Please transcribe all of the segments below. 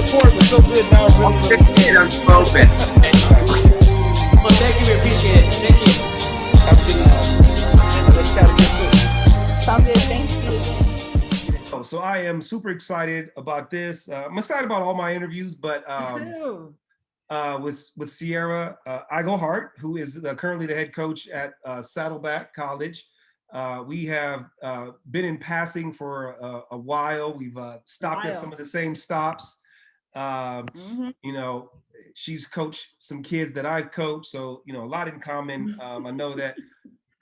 support was so good. Now I'm really, really scared. I'm open. Well, thank you. We appreciate it. Thank you. Have a good night. Let's chat again soon. Sounds good. Thank you. So I am super excited about this. I'm excited about all my interviews, but Me too. with Ciara Iglehart, who is currently the head coach at Saddleback College. We have been in passing for a while. We've stopped at some of the same stops. You know, she's coached some kids that I've coached, so you know, a lot in common. I know that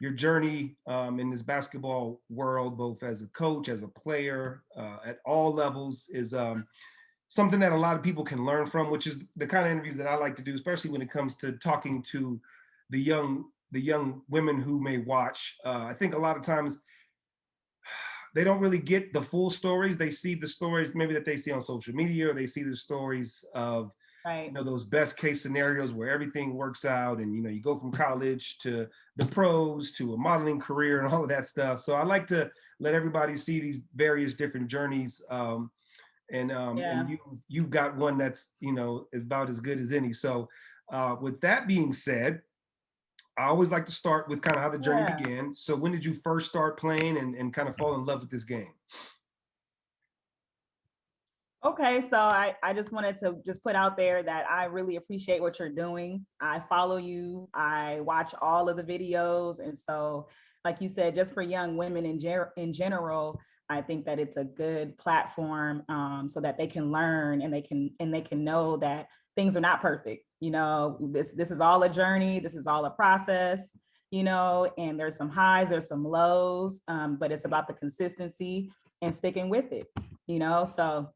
your journey in this basketball world, both as a coach, as a player, at all levels, is something that a lot of people can learn from, which is the kind of interviews that I like to do, especially when it comes to talking to the young women who may watch. I think a lot of times they don't really get the full stories. They see the stories maybe that they see on social media, or they see the stories of you know, those best case scenarios where everything works out, and you know, you go from college to the pros to a modeling career and all of that stuff. So I like to let everybody see these various different journeys. And you've got one that's, you know, is about as good as any. So with that being said, I always like to start with kind of how the journey began. So when did you first start playing and kind of fall in love with this game? Okay, so I just wanted to just put out there that I really appreciate what you're doing. I follow you. I watch all of the videos. And so, like you said, just for young women in general, I think that it's a good platform so that they can learn and they can know that things are not perfect. You know, this is all a journey. This is all a process, you know, and there's some highs, there's some lows, but it's about the consistency and sticking with it, you know. So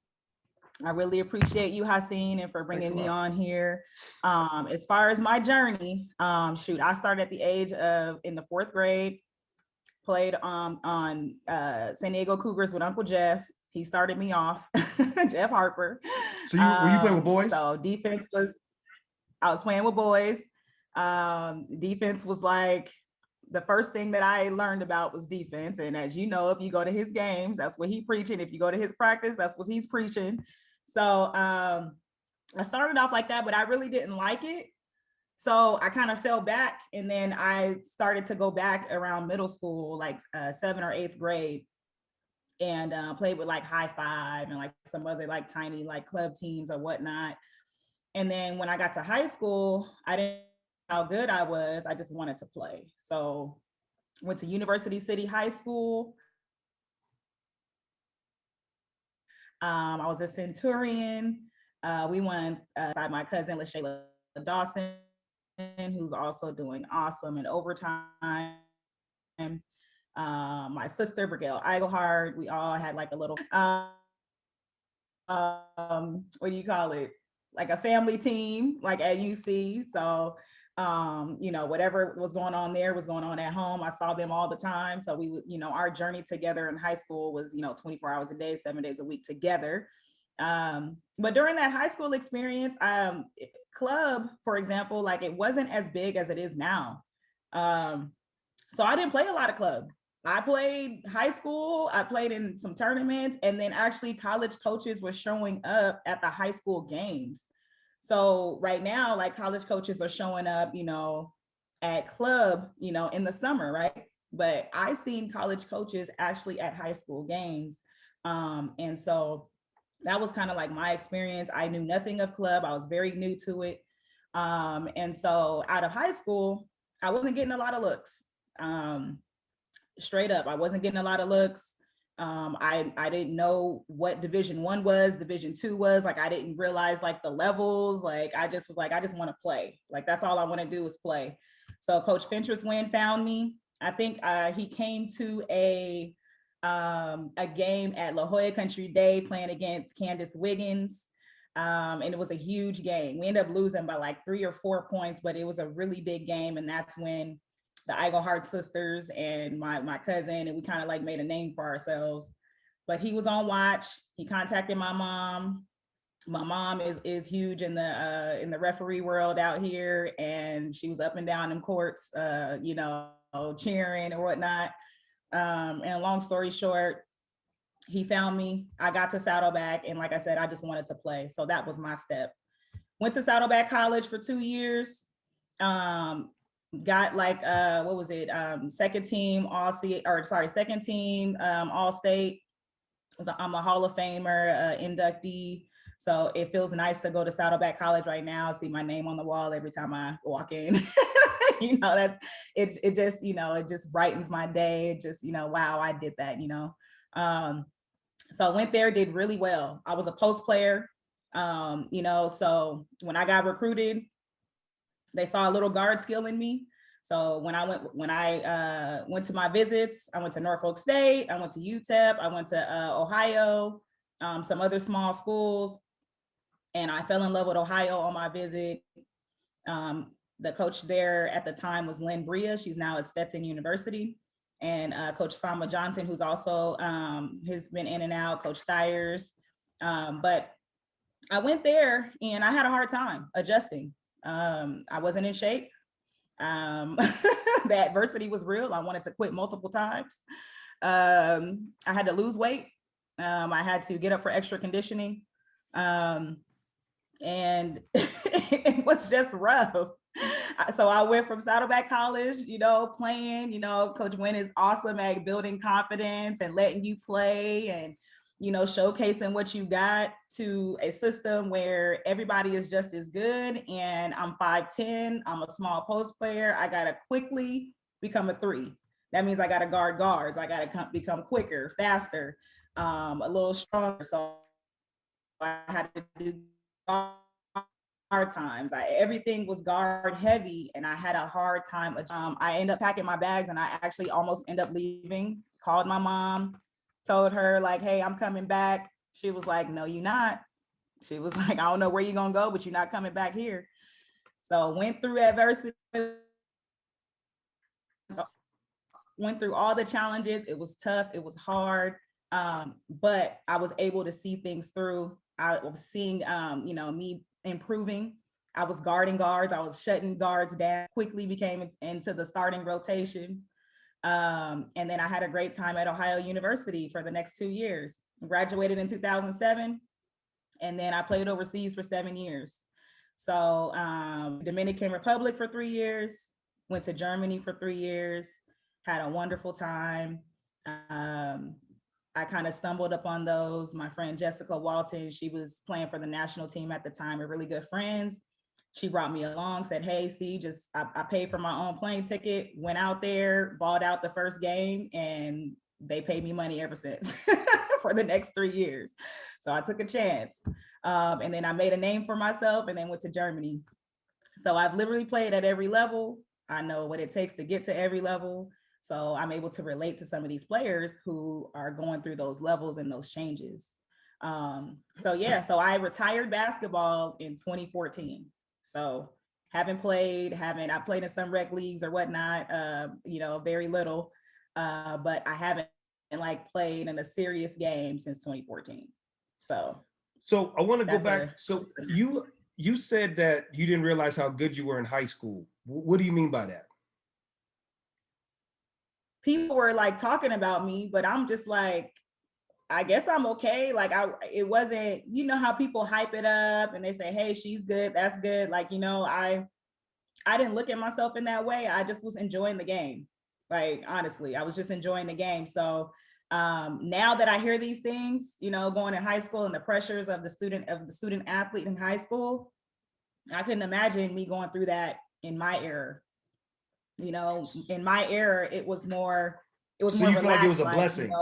I really appreciate you, Haseen, and for bringing me on here. As far as my journey, I started at the age of, in the 4th grade, played on San Diego Cougars with Uncle Jeff. He started me off, Jeff Harper. So were you playing with boys? So I was playing with boys. Defense was like, the first thing that I learned about was defense. And as you know, if you go to his games, that's what he's preaching. If you go to his practice, that's what he's preaching. So I started off like that, but I really didn't like it. So I kind of fell back, and then I started to go back around middle school, like 7th or 8th grade, and played with like High Five and like some other like tiny like club teams or whatnot. And then when I got to high school, I didn't know how good I was. I just wanted to play. So went to University City High School. I was a Centurion. We won beside my cousin, LaShayla Dawson, who's also doing awesome in overtime. My sister, Brigelle Iglehart, we all had like a little, what do you call it? Like a family team, like at UC. So, you know, whatever was going on there was going on at home. I saw them all the time. So we would, you know, our journey together in high school was, you know, 24 hours a day, 7 days a week together. But during that high school experience, club, for example, like it wasn't as big as it is now. So I didn't play a lot of club. I played high school, I played in some tournaments, and then actually college coaches were showing up at the high school games. So right now, like college coaches are showing up, you know, at club, you know, in the summer, right? But I seen college coaches actually at high school games. And so that was kind of like my experience. I knew nothing of club. I was very new to it. And so out of high school, I wasn't getting a lot of looks. Straight up, I wasn't getting a lot of looks. I didn't know what Division I was, Division II was. Like I didn't realize like the levels. Like I just was like, I just want to play. Like that's all I want to do is play. So Coach Fentress Wynn found me. I think he came to a game at La Jolla Country Day playing against Candace Wiggins. And it was a huge game. We ended up losing by like 3 or 4 points, but it was a really big game. And that's when the Iglehart sisters and my cousin, and we kind of like made a name for ourselves. But he was on watch. He contacted my mom. My mom is huge in the referee world out here, and she was up and down in courts, you know, cheering and whatnot. And long story short, he found me. I got to Saddleback, and like I said, I just wanted to play. So that was my step. Went to Saddleback College for 2 years. Got like what was it? Second team second team all state. I'm a Hall of Famer, inductee. So it feels nice to go to Saddleback College right now, see my name on the wall every time I walk in. That's it just, it just brightens my day. It just, wow, I did that, So I went there, did really well. I was a post player. So when I got recruited, they saw a little guard skill in me. So when I went to my visits, I went to Norfolk State, I went to UTEP, I went to Ohio, some other small schools, and I fell in love with Ohio on my visit. The coach there at the time was Lynn Bria. She's now at Stetson University. And Coach Sama Johnson, who's also has been in and out, Coach Stiers. But I went there and I had a hard time adjusting. I wasn't in shape. The adversity was real. I wanted to quit multiple times. I had to lose weight. I had to get up for extra conditioning. And it was just rough. So I went from Saddleback College, playing, Coach Wynn is awesome at building confidence and letting you play and, showcasing what you got, to a system where everybody is just as good. And I'm 5'10", I'm a small post player. I got to quickly become a 3. That means I got to guard guards. I got to become quicker, faster, a little stronger. So I had to do hard times. Everything was guard heavy and I had a hard time. I ended up packing my bags and I actually almost ended up leaving. Called my mom, told her like, hey, I'm coming back. She was like, no, you're not. She was like, I don't know where you're gonna go, but you're not coming back here. So went through adversity, went through all the challenges. It was tough, it was hard, but I was able to see things through. I was seeing, me improving. I was guarding guards. I was shutting guards down, quickly became into the starting rotation. And then I had a great time at Ohio University for the next 2 years. Graduated in 2007. And then I played overseas for 7 years. So Dominican Republic for 3 years, went to Germany for 3 years, had a wonderful time. I kind of stumbled upon those. My friend Jessica Walton, she was playing for the national team at the time. We're really good friends. She brought me along, said, hey, see, I paid for my own plane ticket, went out there, balled out the first game, and they paid me money ever since for the next 3 years. So I took a chance. And then I made a name for myself and then went to Germany. So I've literally played at every level. I know what it takes to get to every level. So I'm able to relate to some of these players who are going through those levels and those changes. So I retired basketball in 2014. So I played in some rec leagues or whatnot, very little, but I haven't played in a serious game since 2014. So I want to go back. So you said that you didn't realize how good you were in high school. What do you mean by that? People were talking about me, but I'm just like, I guess I'm okay. It wasn't, how people hype it up and they say, hey, she's good, that's good. I didn't look at myself in that way. I just was enjoying the game. Honestly, I was just enjoying the game. So now that I hear these things, going in high school and the pressures of the student athlete in high school, I couldn't imagine me going through that in my era. In my era, it was more relaxed. So you feel like it was a blessing?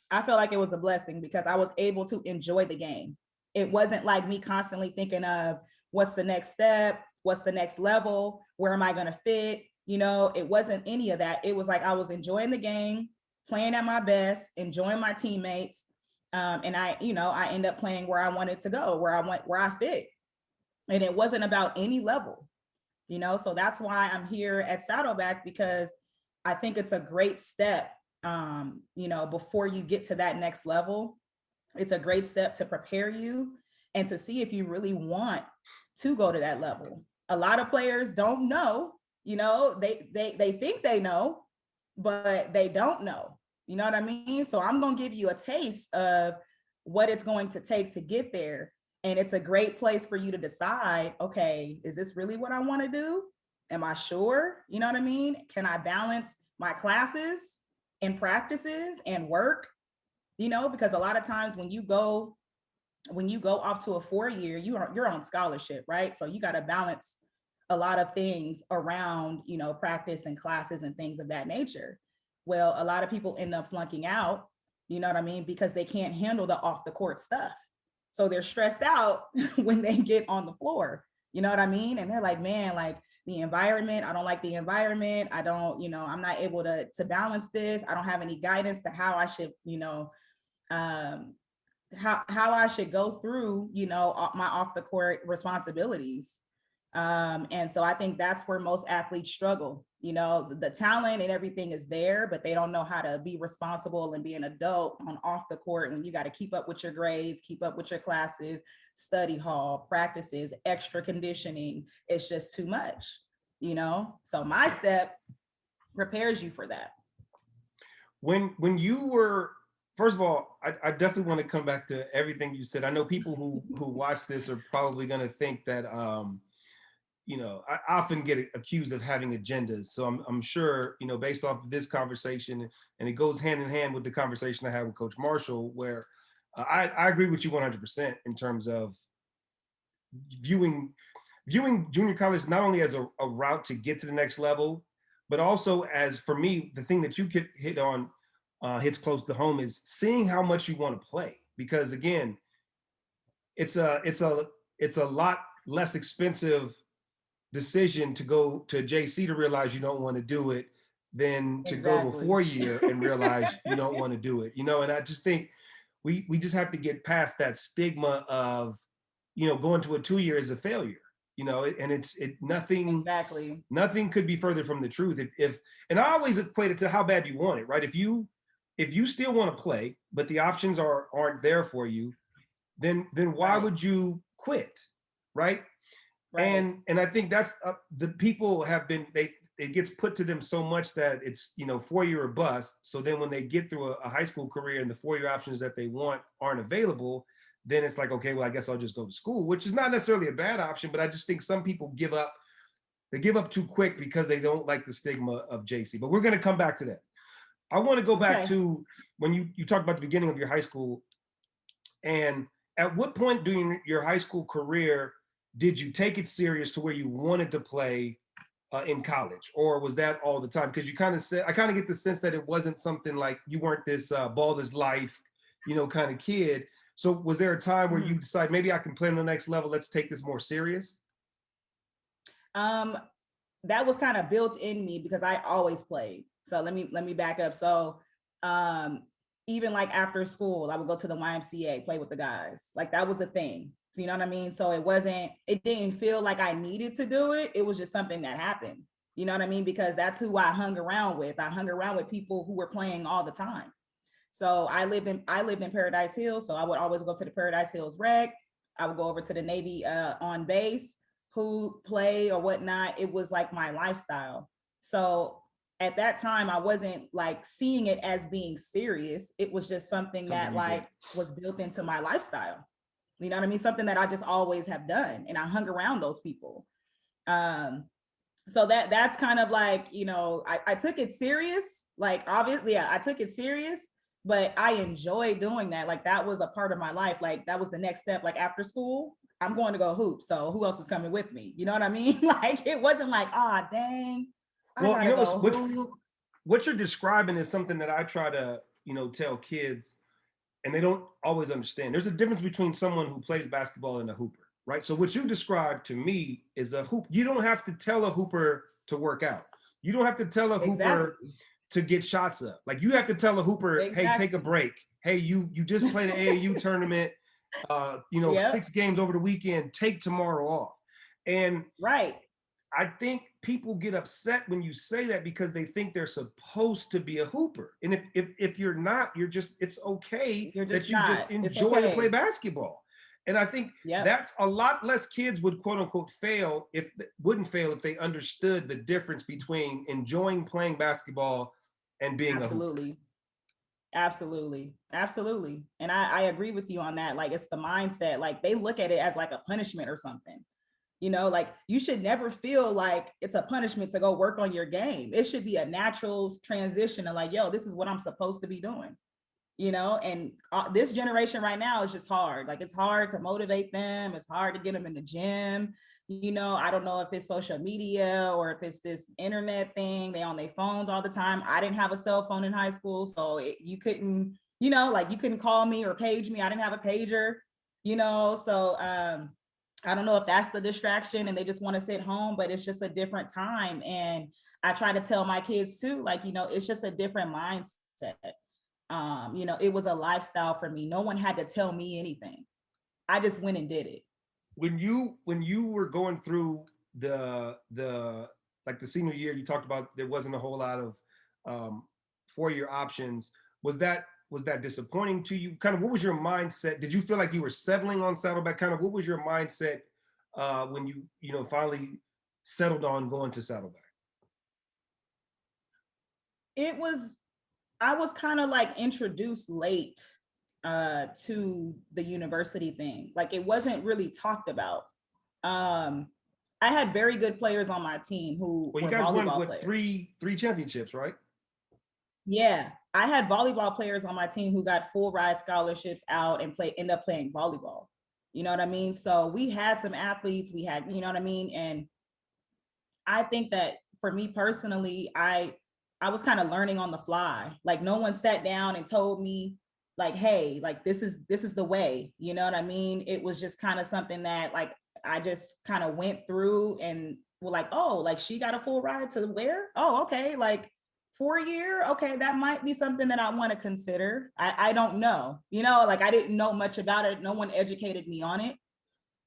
I feel like it was a blessing because I was able to enjoy the game. It wasn't like me constantly thinking of what's the next step, what's the next level, where am I going to fit? It wasn't any of that. It was like I was enjoying the game, playing at my best, enjoying my teammates. And I end up playing where I wanted to go, where I fit. And it wasn't about any level. So that's why I'm here at Saddleback, because I think it's a great step, before you get to that next level. It's a great step to prepare you and to see if you really want to go to that level. A lot of players don't know, they think they know, but they don't know. You know what I mean? So I'm going to give you a taste of what it's going to take to get there. And it's a great place for you to decide, okay, is this really what I want to do? Am I sure? You know what I mean? Can I balance my classes and practices and work? You know, because a lot of times when you go off to a 4-year, you're on scholarship, right? So you got to balance a lot of things around, you know, practice and classes and things of that nature. Well, a lot of people end up flunking out, you know what I mean, because they can't handle the off the court stuff. So they're stressed out when they get on the floor, you know what I mean? And they're like, man, like the environment, I don't like the environment. I don't, you know, I'm not able to balance this. I don't have any guidance to how I should, you know, how I should go through, you know, my off the court responsibilities. And so I think that's where most athletes struggle. You know, the talent and everything is there, but they don't know how to be responsible and be an adult on off the court when you got to keep up with your grades, keep up with your classes, study hall, practices, extra conditioning. It's just too much, you know? So my step prepares you for that. When you were, first of all, I definitely want to come back to everything you said. I know people who watch this are probably going to think that, you know, I often get accused of having agendas. So I'm sure, you know, based off of this conversation, and it goes hand in hand with the conversation I had with Coach Marshall, where I agree with you 100% in terms of viewing junior college not only as a route to get to the next level, but also as, for me, the thing that you could hit on, hits close to home, is seeing how much you want to play. Because again, it's a lot less expensive decision to go to JC to realize you don't want to do it than to go to a 4-year and realize you don't want to do it. You know, and I just think we just have to get past that stigma of, you know, going to a 2-year is a failure. You know, and nothing could be further from the truth. If and I always equate it to how bad you want it, right? If you still want to play, but the options aren't there for you, then why would you quit, right? And I think that's the people have been, it gets put to them so much that it's, you know, 4-year or bust. So then when they get through a high school career and the 4-year options that they want aren't available, then it's like, okay, well, I guess I'll just go to school, which is not necessarily a bad option, but I just think some people give up. They give up too quick because they don't like the stigma of JC. But we're going to come back to that. I want to go back to when you talked about the beginning of your high school, and at what point during your high school career did you take it serious to where you wanted to play in college, or was that all the time? Because you kind of said, I kind of get the sense that it wasn't something like you weren't this ball is life, you know, kind of kid. So was there a time where you decided maybe I can play on the next level? Let's take this more serious. That was kind of built in me because I always played. So let me back up. So even like after school, I would go to the YMCA, play with the guys. Like that was a thing. You know what I mean? So it didn't feel like I needed to do it. It was just something that happened. You know what I mean? Because that's who I hung around with. I hung around with people who were playing all the time. So I lived in Paradise Hills. So I would always go to the Paradise Hills rec. I would go over to the Navy on base, who play or whatnot. It was like my lifestyle. So at that time, I wasn't like seeing it as being serious. It was just something that like was built into my lifestyle. You know what I mean? Something that I just always have done. And I hung around those people. So that's kind of like, you know, I took it serious. Like, obviously, I took it serious, but I enjoyed doing that. Like, that was a part of my life. Like, that was the next step. Like, after school, I'm going to go hoop. So who else is coming with me? You know what I mean? Like, it wasn't like, ah, dang. Well, you know, what you're describing is something that I try to, you know, tell kids, and they don't always understand. There's a difference between someone who plays basketball and a hooper, right? So what you described to me is a hoop. You don't have to tell a hooper to work out. You don't have to tell a hooper to get shots up. Like, you have to tell a hooper, hey, take a break. Hey, you just played an AAU tournament, you know, 6 games over the weekend, take tomorrow off. And I think people get upset when you say that because they think they're supposed to be a hooper. And if you're not, it's okay that you just enjoy to play basketball. And I think that's a lot less kids would quote unquote wouldn't fail if they understood the difference between enjoying playing basketball and being a hooper. Absolutely. Absolutely. And I agree with you on that. Like it's the mindset. Like they look at it as like a punishment or something. You know, like you should never feel like it's a punishment to go work on your game. It should be a natural transition to like, yo, this is what I'm supposed to be doing. You know, and this generation right now is just hard. Like it's hard to motivate them. It's hard to get them in the gym. You know, I don't know if it's social media or if it's this internet thing. They on their phones all the time. I didn't have a cell phone in high school, so you couldn't, you know, like you couldn't call me or page me. I didn't have a pager, you know. So I don't know if that's the distraction and they just want to sit home, but it's just a different time. And I try to tell my kids too, like, you know, it's just a different mindset. You know, it was a lifestyle for me. No one had to tell me anything. I just went and did it. When you were going through the like the senior year, you talked about there wasn't a whole lot of 4-year options. Was that disappointing to you? Kind of what was your mindset? Did you feel like you were settling on Saddleback? Kind of what was your mindset when you know finally settled on going to Saddleback? It was, I was kind of like introduced late to the university thing. Like it wasn't really talked about. Um, I had very good players on my team who Well, you were guys won volleyball with players. three championships, right? Yeah, I had volleyball players on my team who got full ride scholarships out and end up playing volleyball. You know what I mean? So we had some athletes. We had, you know what I mean? And I think that for me personally, I was kind of learning on the fly. Like no one sat down and told me like, hey, like this is the way, you know what I mean? It was just kind of something that like I just kind of went through and were like, oh, like she got a full ride to where? Oh, okay, like 4-year, okay, that might be something that I want to consider. I don't know, you know, like I didn't know much about it. No one educated me on it.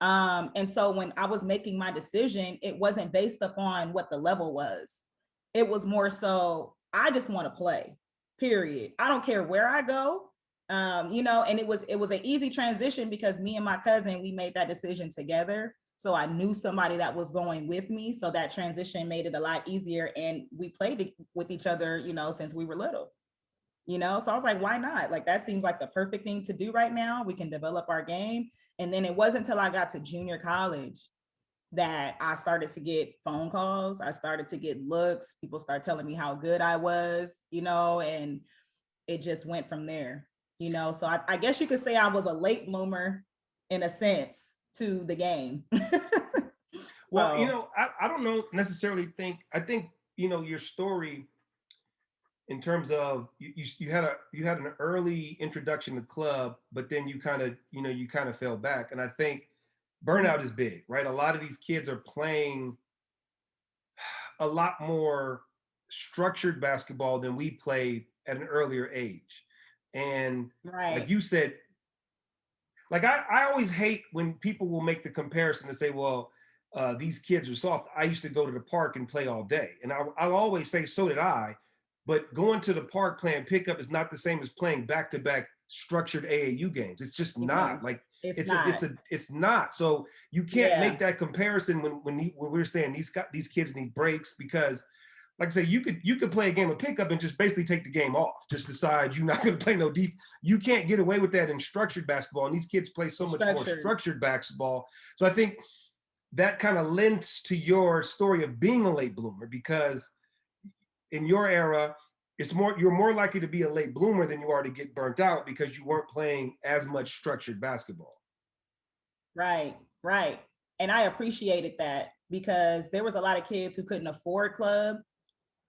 And so when I was making my decision, it wasn't based upon what the level was. It was more so, I just want to play, period. I don't care where I go. You know, and it was an easy transition because me and my cousin, we made that decision together. So I knew somebody that was going with me. So that transition made it a lot easier. And we played with each other, you know, since we were little. You know, so I was like, why not? Like that seems like the perfect thing to do right now. We can develop our game. And then it wasn't until I got to junior college that I started to get phone calls. I started to get looks. People started telling me how good I was, you know, and it just went from there, you know. So I guess you could say I was a late bloomer in a sense to the game. Well, you So know, I don't know necessarily I think, you know, your story in terms of you had an early introduction to club, but then you kind of, you know, you kind of fell back. And I think burnout is big, right? A lot of these kids are playing a lot more structured basketball than we played at an earlier age. And like right. you said, like I always hate when people will make the comparison to say, well, these kids are soft. I used to go to the park and play all day. And I'll always say, so did I. But going to the park playing pickup is not the same as playing back-to-back structured AAU games. It's just not. No, Like it's it's not. it's not. So you can't Yeah. make that comparison when we're saying these kids need breaks because, like I say, you could play a game of pickup and just basically take the game off. Just decide you're not going to play no defense. You can't get away with that in structured basketball. And these kids play so much more structured basketball. So I think that kind of lends to your story of being a late bloomer because in your era, you're more likely to be a late bloomer than you are to get burnt out because you weren't playing as much structured basketball. Right, right. And I appreciated that because there was a lot of kids who couldn't afford club,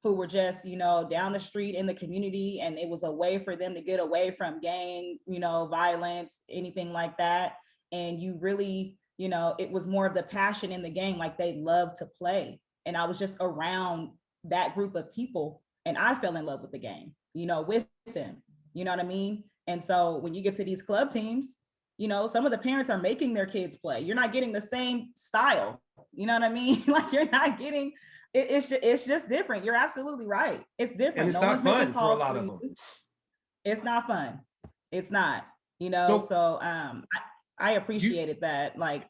who were just, you know, down the street in the community. And it was a way for them to get away from gang, you know, violence, anything like that. And you really, you know, it was more of the passion in the game, like they loved to play. And I was just around that group of people and I fell in love with the game, you know, with them, you know what I mean? And so when you get to these club teams, you know, some of the parents are making their kids play. You're not getting the same style, you know what I mean? Like you're not getting, it's just different. You're absolutely right. It's different. And it's No not one's making fun for a calls lot for of you. them. It's not fun. It's not, you know, So so I appreciated that. Like,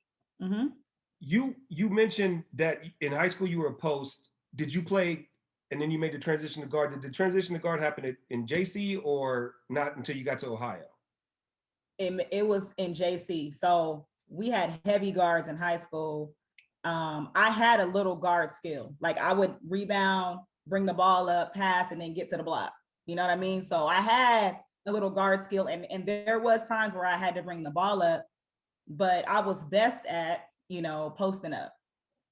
you mentioned that in high school you were a post. Did you play and then you made the transition to guard. Did the transition to guard happen in JC or not until you got to Ohio? It was in JC. So we had heavy guards in high school. I had a little guard skill. Like I would rebound, bring the ball up, pass, and then get to the block. You know what I mean? So I had a little guard skill, and there was times where I had to bring the ball up, but I was best at, posting up.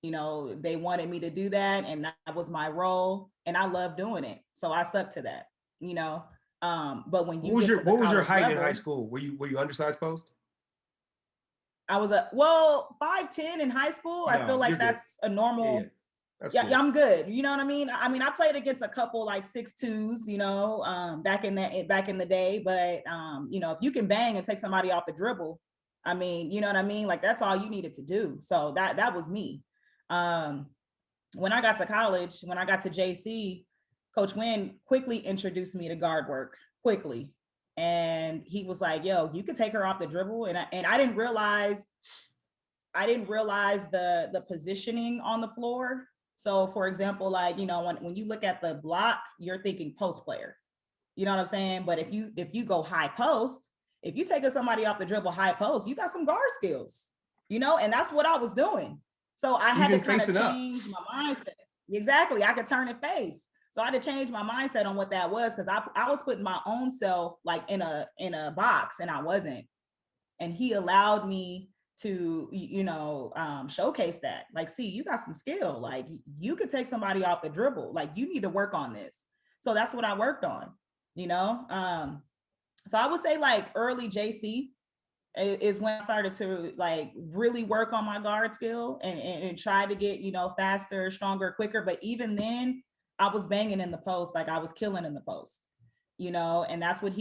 They wanted me to do that, and that was my role, and I loved doing it. So I stuck to that, but when you what was your height level, in high school? Were you undersized post? I was 5'10" in high school. I feel like that's a normal. Yeah. That's Yeah, cool. I'm good. You know what I mean? I played against a couple like 6'2s, back in the day. But if you can bang and take somebody off the dribble, you know what I mean? Like that's all you needed to do. So that was me. When I got to college, when I got to JC, Coach Wynn quickly introduced me to guard work quickly. And he was like, yo, you could take her off the dribble. And I didn't realize the positioning on the floor. So for example, like, when you look at the block, you're thinking post player, you know what I'm saying? But if you go high post, if you take somebody off the dribble high post, you got some guard skills, and that's what I was doing. So I had to kind of change my mindset. Exactly. I could turn and face. So I had to change my mindset on what that was, because I was putting my own self like in a box, and I wasn't. And he allowed me to, showcase that. Like, see, you got some skill. Like you could take somebody off the dribble. Like you need to work on this. So that's what I worked on, So I would say like early JC is when I started to like really work on my guard skill and try to get, faster, stronger, quicker. But even then, I was banging in the post, like I was killing in the post, and that's what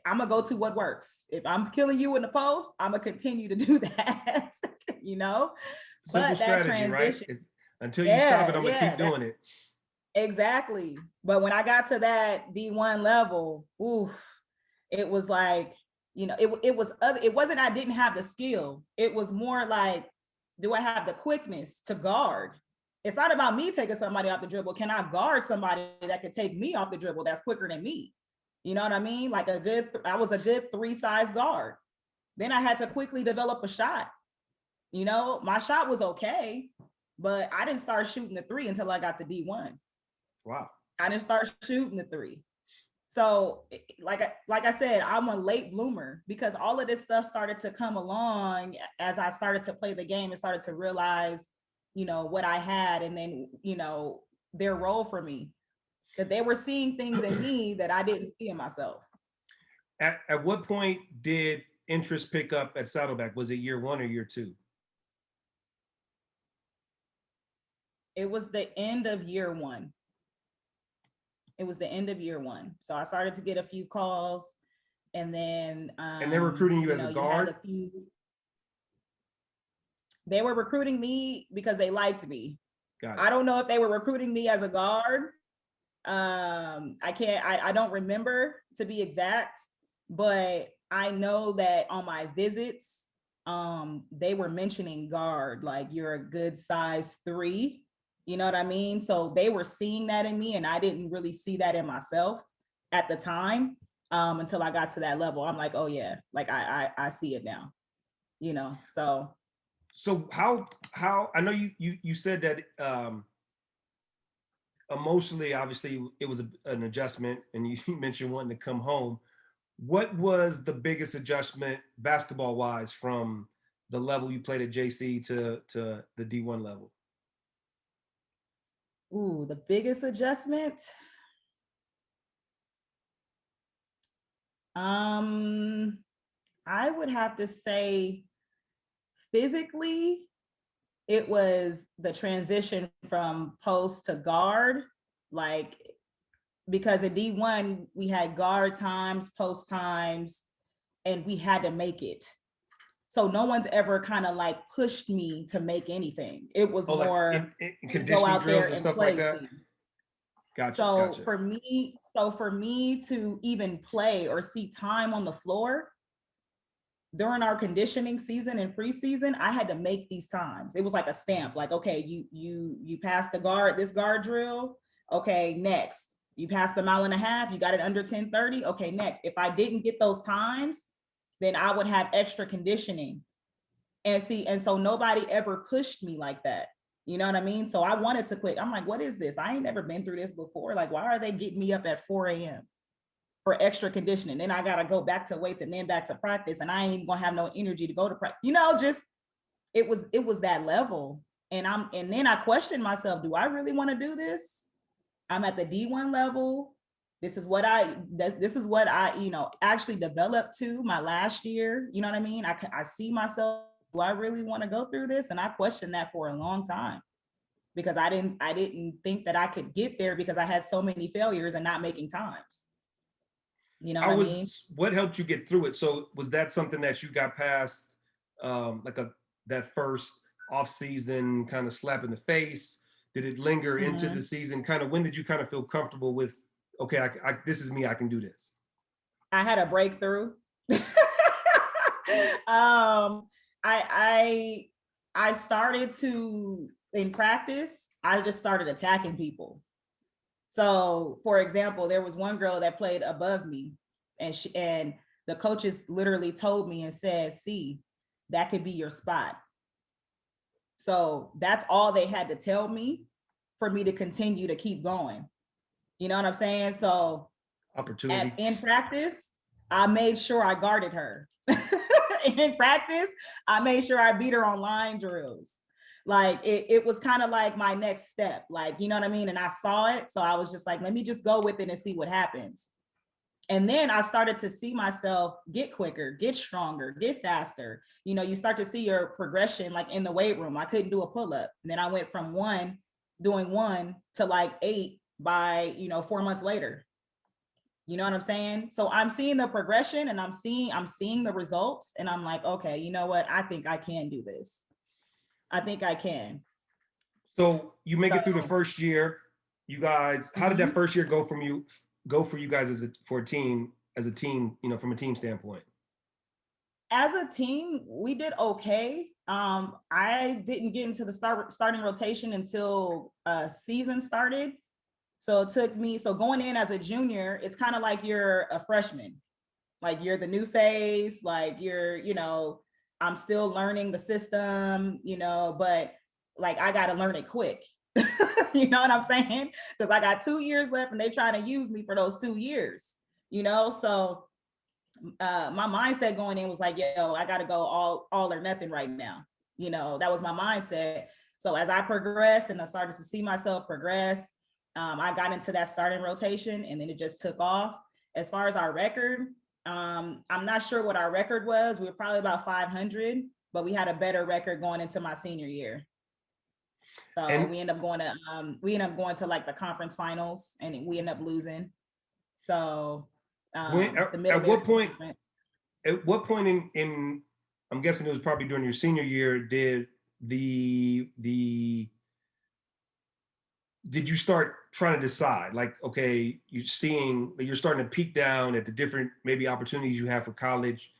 I'm gonna go to what works. If I'm killing you in the post, I'm gonna continue to do that, Simple but strategy, right? Until you stop it, I'm gonna keep doing it. Exactly. But when I got to that D1 level, it was like, it wasn't, I didn't have the skill. It was more like, do I have the quickness to guard? It's not about me taking somebody off the dribble. Can I guard somebody that could take me off the dribble that's quicker than me? You know what I mean? Like I was a good 3-size guard. Then I had to quickly develop a shot. My shot was okay, but I didn't start shooting the 3 until I got to D1. Wow. I didn't start shooting the 3. So like I said, I'm a late bloomer, because all of this stuff started to come along as I started to play the game and started to realize, what I had, and then, their role for me, that they were seeing things in me that I didn't see in myself. At what point did interest pick up at Saddleback? Was it year 1 or year 2? It was the end of year 1. It was the end of year 1. So I started to get a few calls, and then and they're recruiting you as a guard? They were recruiting me because they liked me. I don't know if they were recruiting me as a guard. I don't remember, to be exact, but I know that on my visits, they were mentioning guard, like you're a good size 3. You know what I mean? So they were seeing that in me, and I didn't really see that in myself at the time, until I got to that level. I'm like, oh yeah, like I see it now, So how I know you said that emotionally, obviously it was an adjustment, and you mentioned wanting to come home. What was the biggest adjustment basketball wise from the level you played at JC to the D1 level? Ooh, the biggest adjustment. I would have to say physically, it was the transition from post to guard, like, because at D1, we had guard times, post times, and we had to make it. So no one's ever kind of like pushed me to make anything. It was more like conditioning drills and stuff like that. Gotcha. So for me to even play or see time on the floor, during our conditioning season and preseason, I had to make these times. It was like a stamp, like, okay, you passed this guard drill. Okay, next. You passed the 1.5 miles, you got it under 10:30. Okay, next. If I didn't get those times, then I would have extra conditioning. And so nobody ever pushed me like that. You know what I mean? So I wanted to quit. I'm like, what is this? I ain't never been through this before. Like, why are they getting me up at 4 a.m. for extra conditioning? Then I got to go back to weights and then back to practice. And I ain't even gonna have no energy to go to practice. Just, it was that level. And then I questioned myself, do I really want to do this? I'm at the D1 level. This is what I actually developed to my last year. You know what I mean? I see myself, do I really want to go through this? And I questioned that for a long time because I didn't think that I could get there because I had so many failures and not making times. You know what I mean? What helped you get through it? So was that something that you got past, that first off season kind of slap in the face? Did it linger into the season? Kind of, when did you kind of feel comfortable with, okay, this is me, I can do this? I had a breakthrough. I started to, in practice, I just started attacking people. So, for example, there was one girl that played above me, and the coaches literally told me and said, "See, that could be your spot." So that's all they had to tell me for me to continue to keep going. You know what I'm saying? So opportunity in practice, I made sure I guarded her. In practice, I made sure I beat her on line drills. Like it was kind of like my next step, like, you know what I mean? And I saw it. So I was just like, let me just go with it and see what happens. And then I started to see myself get quicker, get stronger, get faster. You start to see your progression, like in the weight room. I couldn't do a pull-up. And then I went from doing one to like 8 by, 4 months later. You know what I'm saying? So I'm seeing the progression and I'm seeing the results. And I'm like, okay, you know what? I think I can do this. I think I can. So you make it through the first year. You guys, how did that first year go for you guys as a team, from a team standpoint? As a team, we did okay. I didn't get into the starting rotation until season started. So it took me, going in as a junior, it's kind of like you're a freshman. Like you're the new face, like I'm still learning the system, but like I got to learn it quick. You know what I'm saying? Because I got 2 years left and they trying to use me for those 2 years, So my mindset going in was like, yo, I got to go all or nothing right now. That was my mindset. So as I progressed and I started to see myself progress, I got into that starting rotation and then it just took off. As far as our record, I'm not sure what our record was. We were probably about 500, but we had a better record going into my senior year. So we ended up going to like the conference finals and we ended up losing. So at what point in I'm guessing it was probably during your senior year, did you start trying to decide, like, okay, you're starting to peek down at the different maybe opportunities you have for college?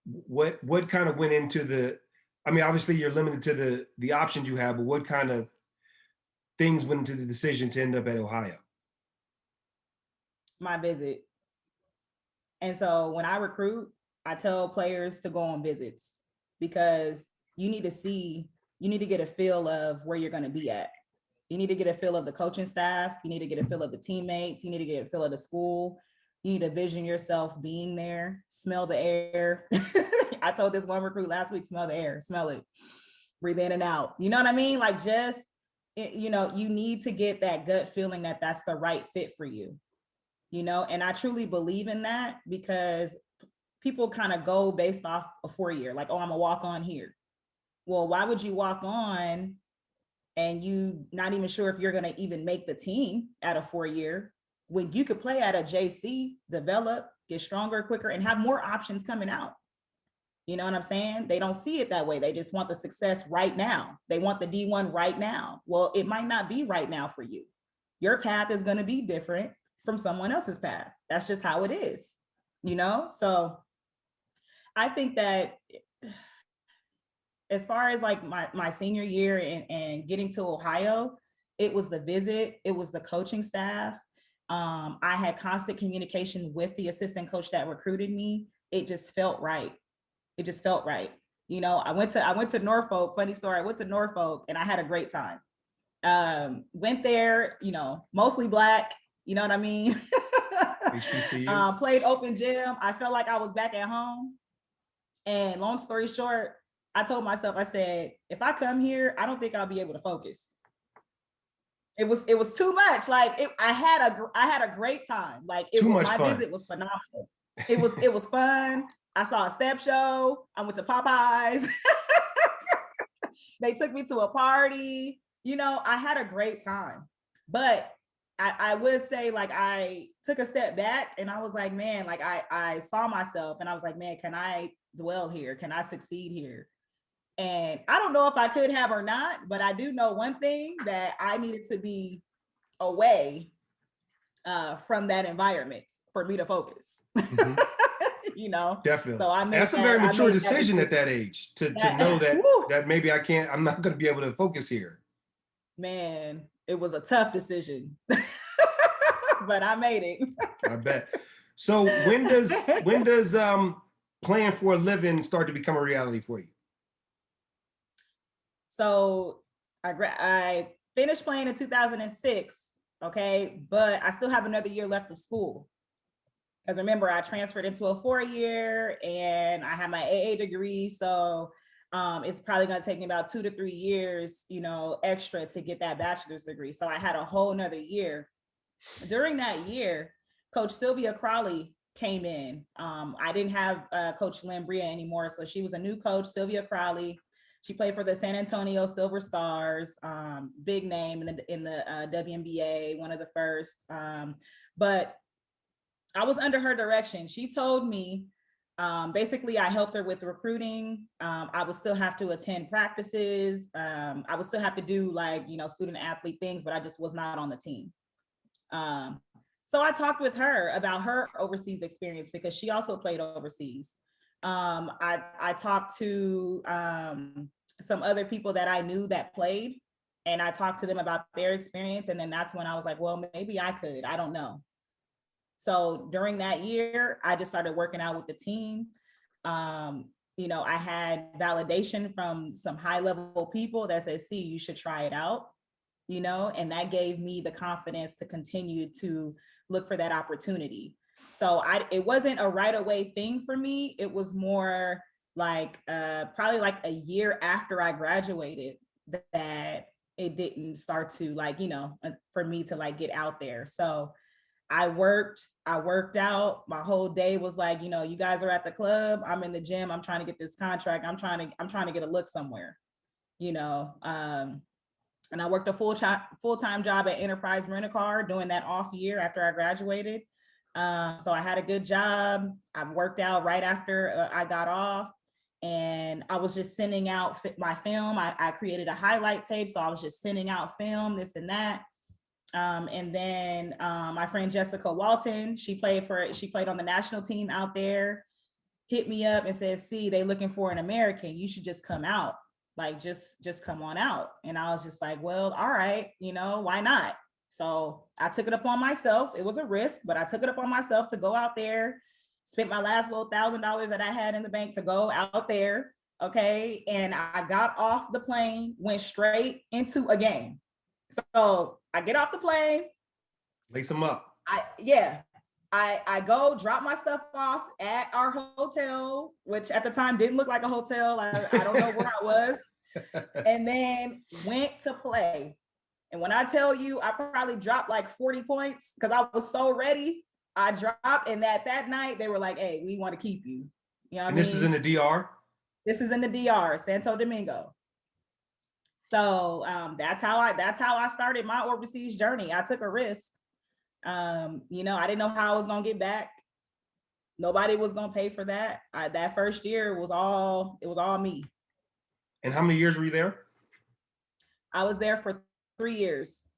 What kind of went into obviously you're limited to the options you have, but what kind of things went into the decision to end up at Ohio? My visit. And so when I recruit, I tell players to go on visits because you need to get a feel of where you're going to be at. You need to get a feel of the coaching staff. You need to get a feel of the teammates. You need to get a feel of the school. You need to vision yourself being there, smell the air. I told this one recruit last week, smell the air, smell it, breathe in and out. You know what I mean? Like you need to get that gut feeling that that's the right fit for you, and I truly believe in that because people kind of go based off a 4-year, like, oh, I'm a walk on here. Well, why would you walk on and you not even sure if you're going to even make the team at a 4-year when you could play at a JC, develop, get stronger, quicker, and have more options coming out? You know what I'm saying? They don't see it that way. They just want the success right now. They want the D1 right now. Well, it might not be right now for you. Your path is going to be different from someone else's path. That's just how it is, So I think that as far as like my senior year and getting to Ohio, it was the visit, it was the coaching staff. I had constant communication with the assistant coach that recruited me. It just felt right. It just felt right. You know, I went to Norfolk. Funny story. I went to Norfolk and I had a great time. Went there, you know, mostly Black. You know what I mean? Played open gym. I felt like I was back at home. And long story short, I told myself, I said, if I come here, I don't think I'll be able to focus. It was too much. Like I had a great time. Like my visit was phenomenal. It was fun. I saw a step show. I went to Popeyes. They took me to a party. You know, I had a great time. But I would say, like, I took a step back and I was like, man, like I saw myself and I was like, man, can I dwell here? Can I succeed here? And I don't know if I could have or not, but I do know one thing, that I needed to be away from that environment for me to focus. Mm-hmm. You know, definitely. So that's a very mature decision at that age to know that that maybe I'm not going to be able to focus here. Man, it was a tough decision, but I made it. I bet. So when does playing for a living start to become a reality for you? So I finished playing in 2006, okay, but I still have another year left of school. Because remember, I transferred into a 4-year and I have my AA degree. So it's probably going to take me about 2 to 3 years, you know, extra to get that bachelor's degree. So I had a whole nother year. During that year, Coach Sylvia Crawley came in. I didn't have Coach Lambria anymore. So she was a new coach, Sylvia Crawley. She played for the San Antonio Silver Stars, big name in the WNBA, one of the first. But I was under her direction. She told me, basically, I helped her with recruiting. I would still have to attend practices. I would still have to do, like, you know, student athlete things, but I just was not on the team. So I talked with her about her overseas experience because she also played overseas. I talked to some other people that I knew that played, and I talked to them about their experience. And then that's when I was like, well, maybe I could, I don't know. So during that year, I just started working out with the team. You know, I had validation from some high level people that said, see, you should try it out, you know, and that gave me the confidence to continue to look for that opportunity. So it wasn't a right away thing for me. It was more like probably like a year after I graduated that it didn't start to, like, you know, for me to like get out there. So I worked out. My whole day was like, you know, you guys are at the club, I'm in the gym, I'm trying to get this contract, I'm trying to get a look somewhere, you know. And I worked a full-time job at Enterprise Rent-A-Car, doing that off year after I graduated. So I had a good job. I worked out right after I got off, and I was just sending out my film. I created a highlight tape, so I was just sending out film, this and that. And then my friend Jessica Walton, she played on the national team out there, hit me up and said, see, they looking for an American, you should just come out, like just come on out. And I was just like, well, all right, you know, why not? So I took it upon myself. It was a risk, but I took it upon myself to go out there, spent my last little $1,000 that I had in the bank to go out there. Okay. And I got off the plane, went straight into a game. So I get off the plane. Lace them up. I go drop my stuff off at our hotel, which at the time didn't look like a hotel. I don't know where I was. And then went to play. And when I tell you, I probably dropped like 40 points because I was so ready. I dropped, and that night they were like, hey, we want to keep you. You know what I mean? This is in the DR? This is in the DR, Santo Domingo. So that's how I started my overseas journey. I took a risk. You know, I didn't know how I was gonna get back. Nobody was gonna pay for that. That first year it was all me. And how many years were you there? I was there for 3 years.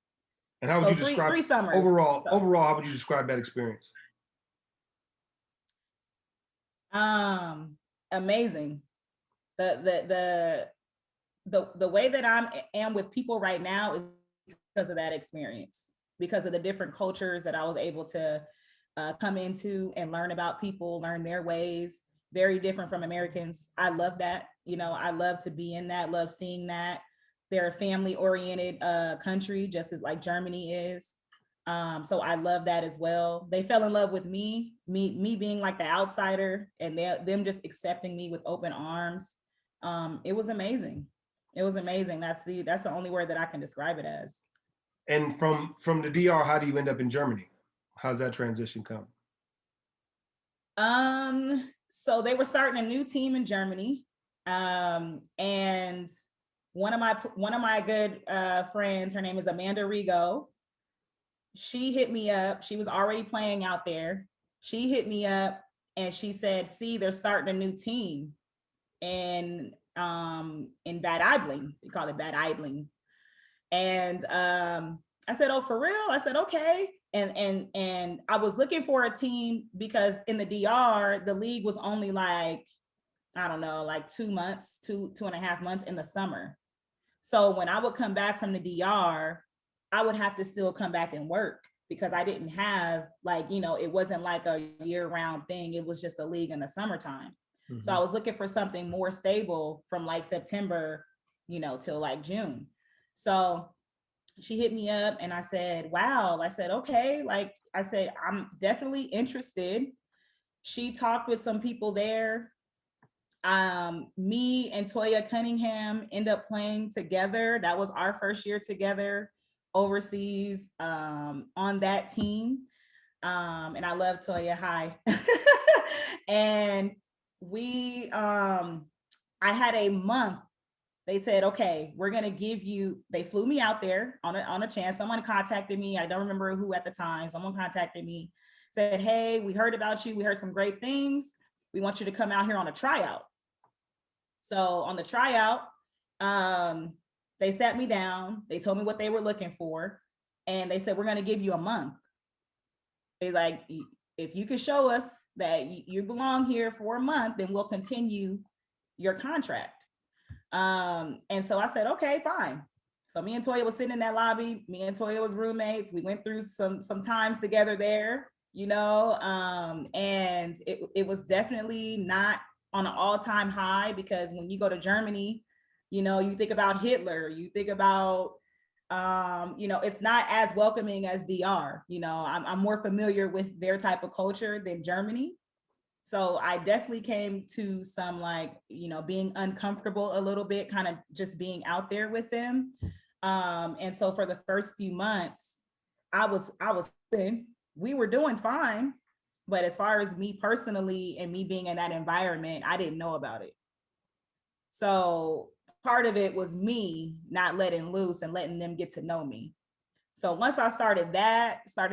And how would you describe 3 summers overall? Overall, how would you describe that experience? Amazing. The way that am with people right now is because of that experience, because of the different cultures that I was able to come into and learn about people, learn their ways, very different from Americans. I love that. You know, I love to be in that, love seeing that. They're a family oriented country, just as like Germany is. So I love that as well. They fell in love with me being like the outsider, and them just accepting me with open arms. It was amazing. It was amazing. That's the only word that I can describe it as. And from the DR, how do you end up in Germany? How's that transition come? So they were starting a new team in Germany. And one of my good friends, her name is Amanda Rigo. She hit me up. She was already playing out there. She hit me up and she said, "See, they're starting a new team in Bad Aibling. We call it Bad Aibling." And I said, "Oh, for real?" I said, "Okay." And I was looking for a team because in the DR, the league was only like, I don't know, like 2 months, two and a half months in the summer. So when I would come back from the DR, I would have to still come back and work because I didn't have like, you know, it wasn't like a year-round thing. It was just a league in the summertime. Mm-hmm. So I was looking for something more stable from like September, you know, till like June. So she hit me up and I said, "Wow." I said, "Okay." Like I said, "I'm definitely interested." She talked with some people there. Me and Toya Cunningham end up playing together. That was our first year together overseas on that team. And I love Toya. Hi. And I had a month. They said, "Okay, we're going to give you," they flew me out there on a chance. Someone contacted me. I don't remember who at the time. Someone contacted me, said, "Hey, we heard about you. We heard some great things. We want you to come out here on a tryout." So on the tryout, they sat me down. They told me what they were looking for. And they said, "We're going to give you a month." They like, "If you can show us that you belong here for a month, then we'll continue your contract." And so I said, "Okay, fine." So me and Toya was sitting in that lobby. Me and Toya was roommates. We went through some times together there, you know, and it was definitely not on an all-time high, because when you go to Germany, you know, you think about Hitler, you think about, you know, it's not as welcoming as DR. You know, I'm more familiar with their type of culture than Germany. So I definitely came to some, like, you know, being uncomfortable a little bit, kind of just being out there with them. And so for the first few months, we were doing fine. But as far as me personally and me being in that environment, I didn't know about it. So part of it was me not letting loose and letting them get to know me. So once I started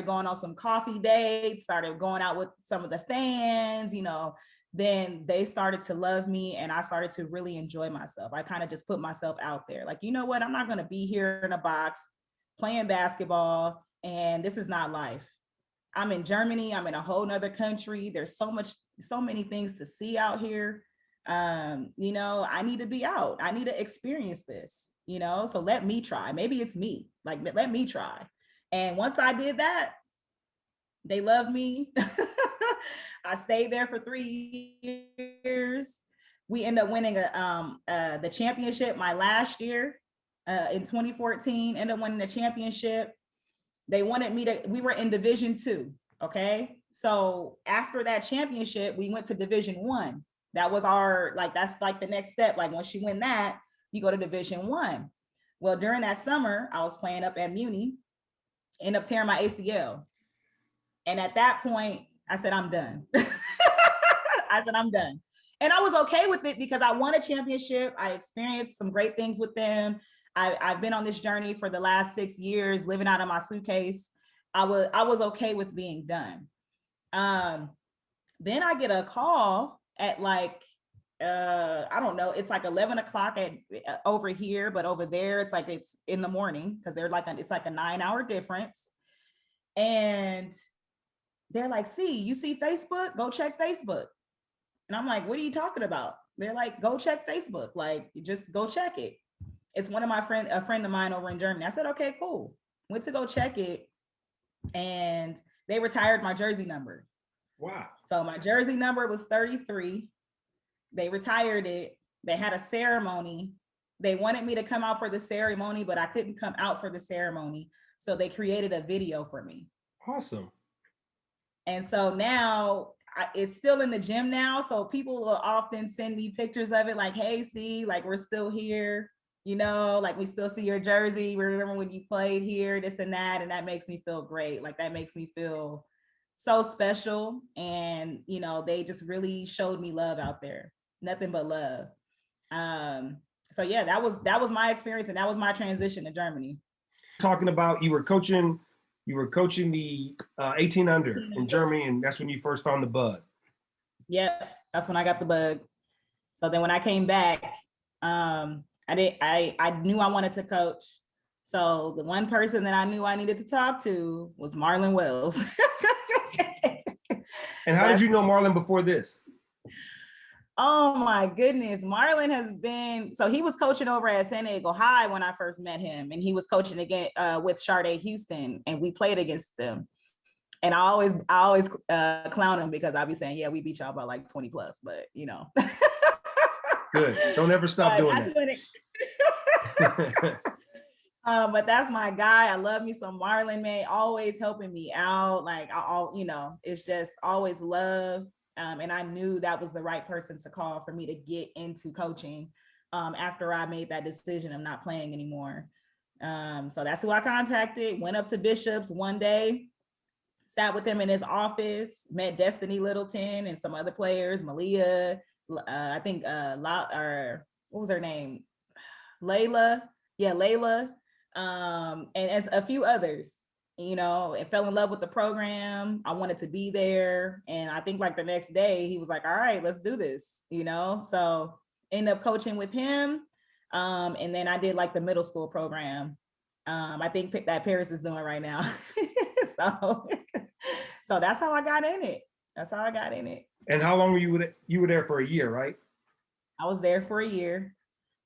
going on some coffee dates, started going out with some of the fans, you know, then they started to love me and I started to really enjoy myself. I kind of just put myself out there. Like, you know what? I'm not going to be here in a box playing basketball, and this is not life. I'm in Germany. I'm in a whole nother country. There's so many things to see out here. You know, I need to be out. I need to experience this, you know, so let me try. Maybe it's me, like, let me try. And once I did that, they loved me. I stayed there for 3 years. We ended up winning the championship my last year in 2014, ended up winning the championship. They wanted we were in Division 2. Okay. So after that championship, we went to Division 1. That was that's like the next step. Like once you win that, you go to Division 1. Well, during that summer, I was playing up at Muni, ended up tearing my ACL. And at that point, I said, "I'm done." I said, "I'm done." And I was okay with it because I won a championship. I experienced some great things with them. I've been on this journey for the last 6 years, living out of my suitcase. I was okay with being done. Then I get a call at like, I don't know, it's like 11 o'clock over here, but over there, it's in the morning because it's like a 9-hour difference. And they're like, "See, you see Facebook? Go check Facebook." And I'm like, what are you talking about? They're like, go check Facebook. Like, just go check it. It's one of my a friend of mine over in Germany. I said, okay, cool. Went to go check it, and they retired my jersey number. Wow. So my jersey number was 33. They retired it. They had a ceremony. They wanted me to come out for the ceremony, but I couldn't come out for the ceremony. So they created a video for me. Awesome. And so now it's still in the gym now. So people will often send me pictures of it like, hey, see, like we're still here, you know, like we still see your jersey. We remember when you played here, this and that. And that makes me feel great. Like that makes me feel so special. And, you know, they just really showed me love out there. Nothing but love. So yeah, that was my experience, and that was my transition to Germany. Talking about you were coaching the 18 under in Germany, and that's when you first found the bug. Yep, that's when I got the bug. So then when I came back, I knew I wanted to coach. So the one person that I knew I needed to talk to was Marlon Wells. And how did you know Marlon before this? Oh my goodness. Marlon has been, so he was coaching over at San Diego High when I first met him, and he was coaching again with Sade Houston, and we played against them. And I always clown him because I'll be saying, yeah, we beat y'all by like 20 plus, but you know. Good. Don't ever stop doing that. But that's my guy. I love me some Marlon, man. Always helping me out. Like, you know, it's just always love. And I knew that was the right person to call for me to get into coaching after I made that decision of not playing anymore. So that's who I contacted. Went up to Bishop's one day, sat with him in his office, met Destiny Littleton and some other players, Malia, I think, what was her name? Layla. Yeah, Layla. And as a few others. You know, and fell in love with the program. I wanted to be there. And I think like the next day he was like, all right, let's do this, you know? So ended up coaching with him. And then I did like the middle school program. I think that Paris is doing right now. So that's how I got in it. That's how I got in it. And how long were you were there for a year, right? I was there for a year.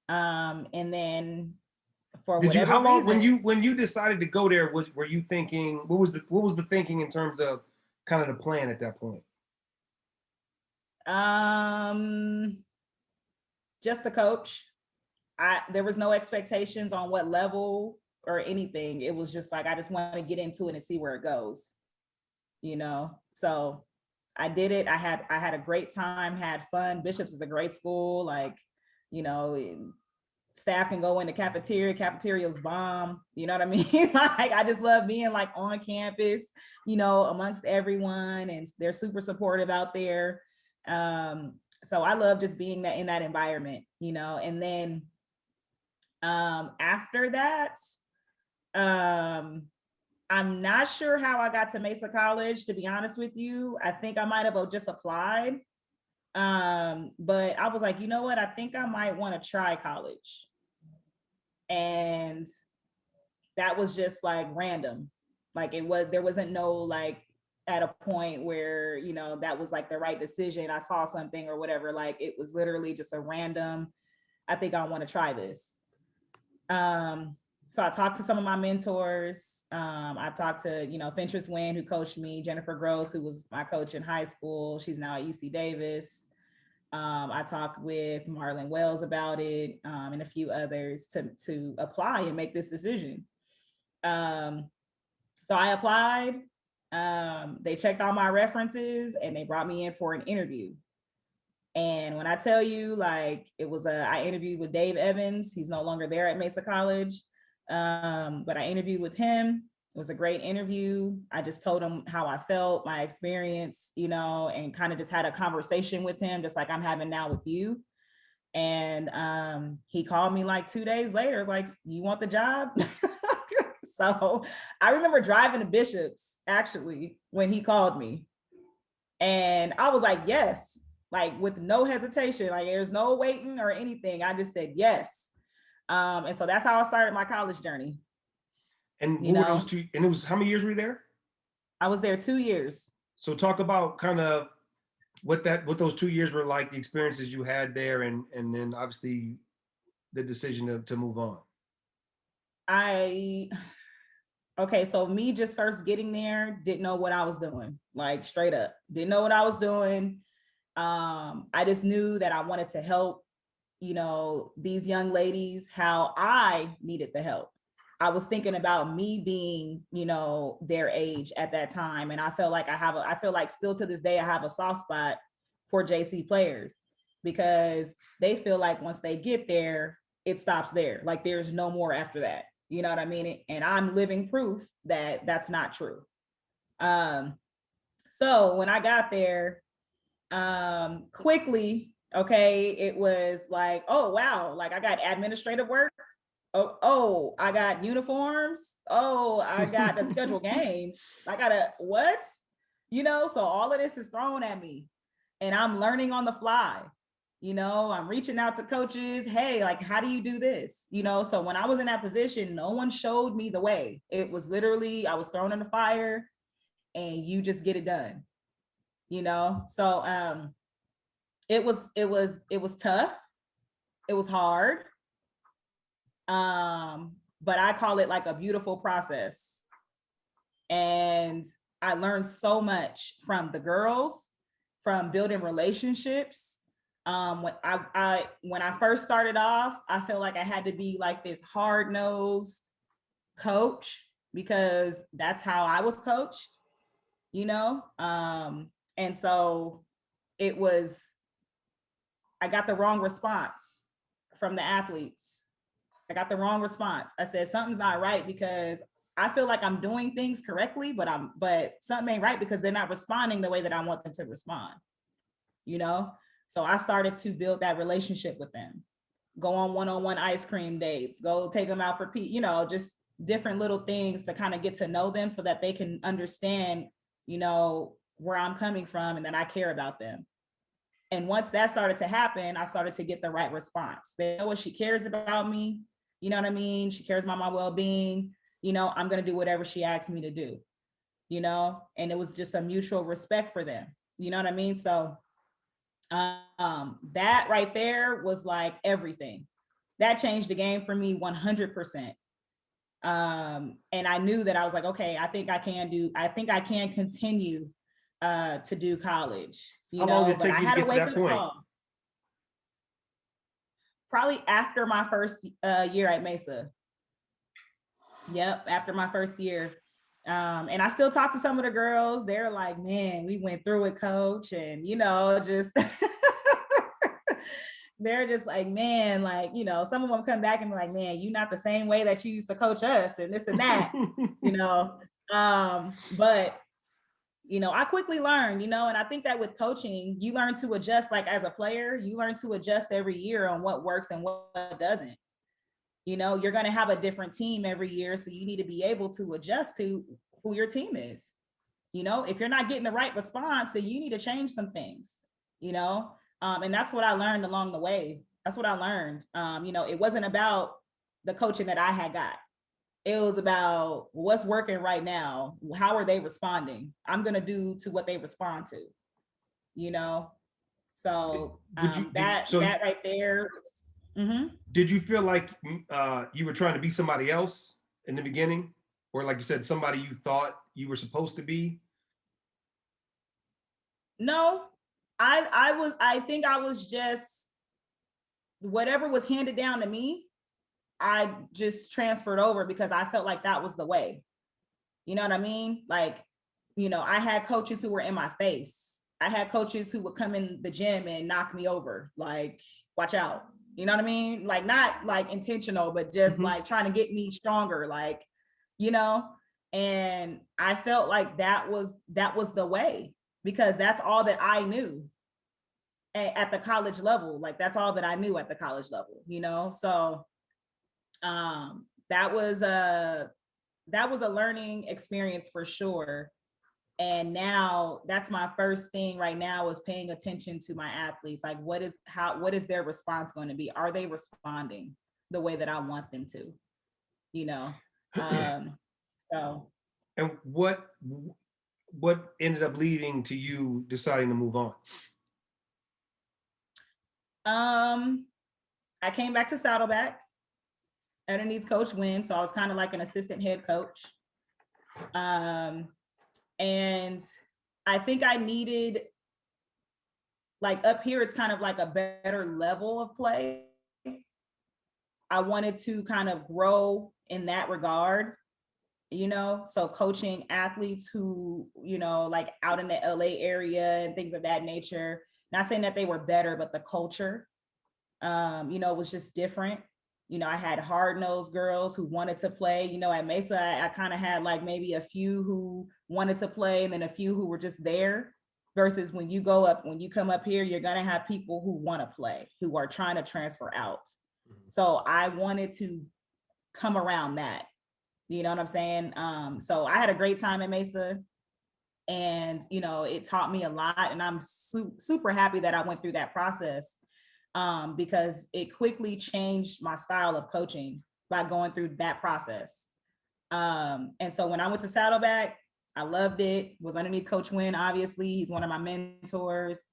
And then when you decided to go there, were you thinking, what was the thinking in terms of kind of the plan at that point? Just the coach. There was no expectations on what level or anything. It was just like, I just want to get into it and see where it goes, you know? So I did it. I had a great time, had fun. Bishop's is a great school. Like, you know, staff can go in the cafeteria's bomb, you know what I mean? Like, I just love being like on campus, you know, amongst everyone, and they're super supportive out there. So I love just being in that environment, you know. And then after that, I'm not sure how I got to Mesa College, to be honest with you. I think I might have just applied. But I was like, you know what? I think I might want to try college. And that was just like random. Like there wasn't no like at a point where, you know, that was like the right decision. I saw something or whatever. Like it was literally just a random, I think I want to try this. So I talked to some of my mentors. I talked to, you know, Fentress Wynn, who coached me, Jennifer Gross, who was my coach in high school. She's now at UC Davis. I talked with Marlon Wells about it, and a few others to apply and make this decision. So I applied. They checked all my references and they brought me in for an interview. And when I tell you, like, I interviewed with Dave Evans. He's no longer there at Mesa College, but I interviewed with him. It was a great interview. I just told him how I felt, my experience, you know, and kind of just had a conversation with him, just like I'm having now with you. And he called me like 2 days later, like, you want the job? So I remember driving to Bishop's actually when he called me. And I was like, yes, like with no hesitation, like there's no waiting or anything. I just said yes. And so that's how I started my college journey. And what were those two? And it was, how many years were you there? I was there 2 years. So talk about kind of what those 2 years were like, the experiences you had there, and then obviously the decision to move on. Okay, so me just first getting there, didn't know what I was doing, like straight up, didn't know what I was doing. I just knew that I wanted to help, these young ladies how I needed the help. I was thinking about me being, their age at that time. And I felt like I feel like still to this day, I have a soft spot for JC players because they feel like once they get there, it stops there. Like there's no more after that. You know what I mean? And I'm living proof that that's not true. So when I got there, quickly, okay, it was like, oh, wow, like I got administrative work. Oh, I got uniforms. Oh, I got to schedule games. I gotta what? So all of this is thrown at me and I'm learning on the fly. I'm reaching out to coaches. Hey, like, how do you do this? So when I was in that position, no one showed me the way. It was literally, I was thrown in the fire and you just get it done. So it was tough. It was hard. But I call it like a beautiful process. And I learned so much from the girls, from building relationships. When I first started off, I felt like I had to be like this hard-nosed coach because that's how I was coached, and so I got the wrong response from the athletes. I got the wrong response. I said something's not right because I feel like I'm doing things correctly, but something ain't right because they're not responding the way that I want them to respond. So I started to build that relationship with them, go on one-on-one ice cream dates, go take them out for just different little things to kind of get to know them so that they can understand, where I'm coming from and that I care about them. And once that started to happen, I started to get the right response. They know what she cares about me. You know what I mean? She cares about my well-being. I'm going to do whatever she asks me to do, and it was just a mutual respect for them. You know what I mean? So that right there was like everything. That changed the game for me 100%. And I knew that I was like, okay, I think I can continue to do college. How long did it take I you had to a get to that wake-up point? call. Probably after my first year at Mesa. Yep, after my first year. And I still talk to some of the girls. They're like, man, we went through it, coach. And, just they're just like, man, like, some of them come back and be like, man, you're not the same way that you used to coach us and this and that, but I quickly learned, and I think that with coaching, you learn to adjust. Like as a player, you learn to adjust every year on what works and what doesn't. You're going to have a different team every year. So you need to be able to adjust to who your team is. If you're not getting the right response, then you need to change some things, and that's what I learned along the way. That's what I learned. It wasn't about the coaching that I had got. It was about what's working right now. How are they responding? I'm going to do to what they respond to, So that right there. Did you feel like you were trying to be somebody else in the beginning? Or like you said, somebody you thought you were supposed to be? No, I think I was just, whatever was handed down to me, I just transferred over because I felt like that was the way. You know what I mean? Like, I had coaches who were in my face. I had coaches who would come in the gym and knock me over, like, watch out. You know what I mean? Like, not like intentional, but just like trying to get me stronger, like, and I felt like that was the way, because that's all that I knew at the college level. Like, that's all that I knew at the college level, So that was a learning experience for sure. And now that's my first thing right now, is paying attention to my athletes. Like, what is their response going to be? Are they responding the way that I want them to? So. And what ended up leading to you deciding to move on? I came back to Saddleback underneath Coach Wynn. So I was kind of like an assistant head coach. And I think I needed, like up here, it's kind of like a better level of play. I wanted to kind of grow in that regard, so coaching athletes who, like out in the LA area and things of that nature. Not saying that they were better, but the culture, was just different. I had hard-nosed girls who wanted to play. At Mesa, I kind of had like maybe a few who wanted to play and then a few who were just there. Versus when you come up here, you're gonna have people who want to play, who are trying to transfer out. So I wanted to come around that. You know what I'm saying? So I had a great time at Mesa, and it taught me a lot, and I'm super happy that I went through that process, because it quickly changed my style of coaching by going through that process. And so when I went to Saddleback, I loved it. Was underneath Coach Wynn, obviously. He's one of my mentors.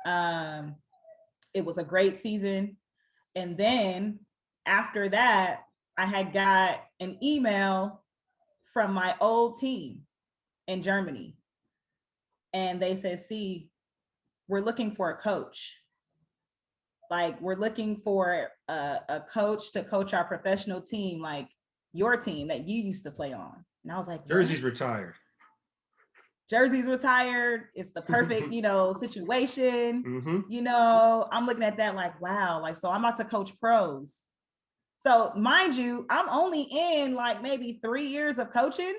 It was a great season. And then after that, I had got an email from my old team in Germany. And they said, "See, we're looking for a coach. Like, we're looking for a coach to coach our professional team, like your team that you used to play on." And I was like, Jersey's "What?" retired. Jersey's retired. It's the perfect, situation. I'm looking at that like, wow, like, so I'm about to coach pros. So mind you, I'm only in like maybe 3 years of coaching.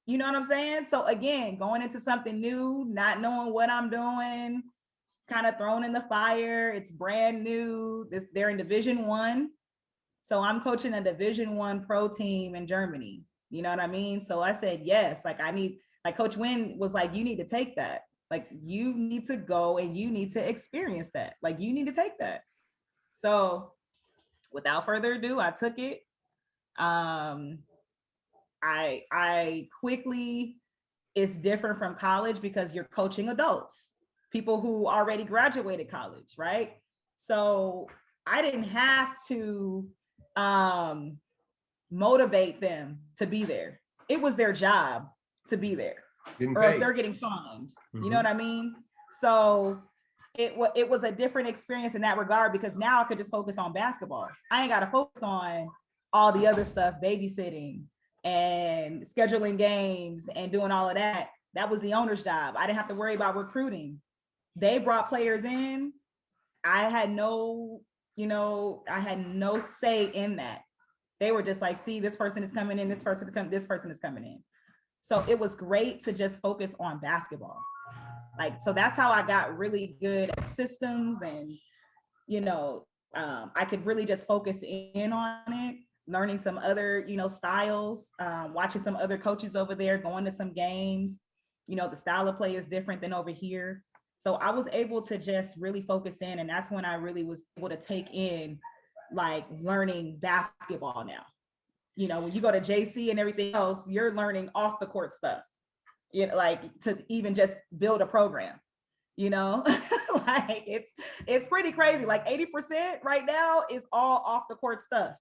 You know what I'm saying? So again, going into something new, not knowing what I'm doing, kind of thrown in the fire. It's brand new. They're in Division 1. So I'm coaching a Division 1 pro team in Germany. You know what I mean? So I said, yes, like Coach Wynn was like, you need to take that. Like, you need to go and you need to experience that. Like, you need to take that. So without further ado, I took it. I quickly, it's different from college because you're coaching adults, people who already graduated college, right? So I didn't have to motivate them to be there. It was their job to be there, or else they're getting fined. You know what I mean? So it was a different experience in that regard, because now I could just focus on basketball. I ain't got to focus on all the other stuff, babysitting and scheduling games and doing all of that. That was the owner's job. I didn't have to worry about recruiting. They brought players in. I had no say in that. They were just like, "See, this person is coming in, this person is coming in." So it was great to just focus on basketball. Like, so that's how I got really good at systems, and I could really just focus in on it, learning some other styles, watching some other coaches over there, going to some games. The style of play is different than over here. So I was able to just really focus in, and that's when I really was able to take in like learning basketball now. When you go to JC and everything else, you're learning off the court stuff, like to even just build a program, like it's pretty crazy. Like 80% right now is all off the court stuff.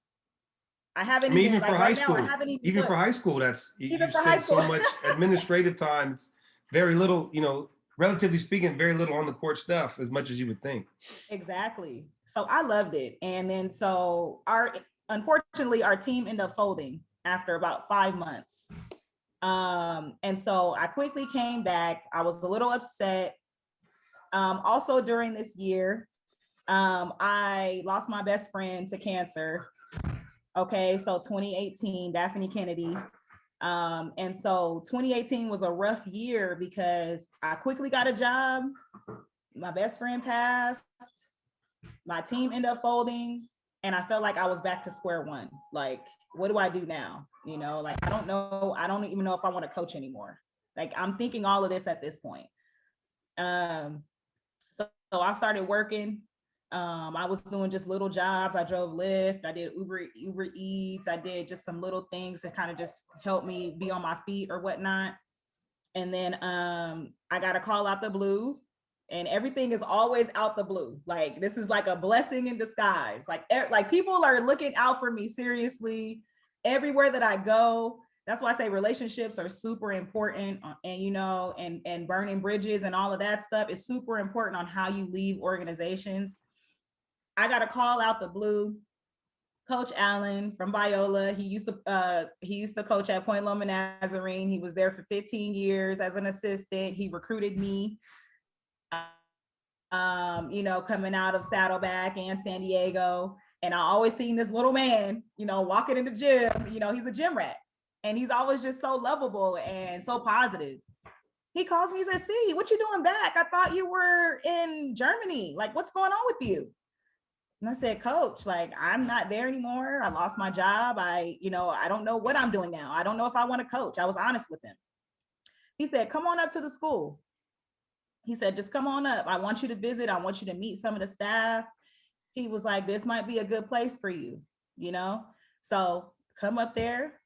I haven't even like for right high now, school. I haven't Even for high school, that's even you for high spend so school. much administrative time. It's very little, relatively speaking, very little on the court stuff, as much as you would think. Exactly. So I loved it. And then so unfortunately our team ended up folding after about 5 months. And so I quickly came back. I was a little upset. Also during this year, I lost my best friend to cancer. Okay, so 2018, Daphne Kennedy. And so 2018 was a rough year because I quickly got a job. My best friend passed. My team ended up folding, and I felt like I was back to square one. Like, what do I do now? Like, I don't know. I don't even know if I want to coach anymore. Like, I'm thinking all of this at this point. So I started working. I was doing just little jobs. I drove Lyft. I did Uber Eats. I did just some little things that kind of just helped me be on my feet or whatnot. And then I got a call out the blue and everything is always out the blue. Like this is like a blessing in disguise. Like people are looking out for me seriously everywhere that I go. That's why I say relationships are super important, and and burning bridges and all of that stuff is super important on how you leave organizations. I got a call out the blue. Coach Allen from Biola. He used to coach at Point Loma Nazarene. He was there for 15 years as an assistant. He recruited me, coming out of Saddleback and San Diego. And I always seen this little man, walking in the gym. He's a gym rat, and he's always just so lovable and so positive. He calls me, he says, "C, what you doing back? I thought you were in Germany. Like, what's going on with you?" And I said, "Coach, like, I'm not there anymore. I lost my job. I don't know what I'm doing now. I don't know if I want to coach." I was honest with him. He said, "Come on up to the school." He said, "Just come on up. I want you to visit. I want you to meet some of the staff." He was like, "This might be a good place for you, So come up there.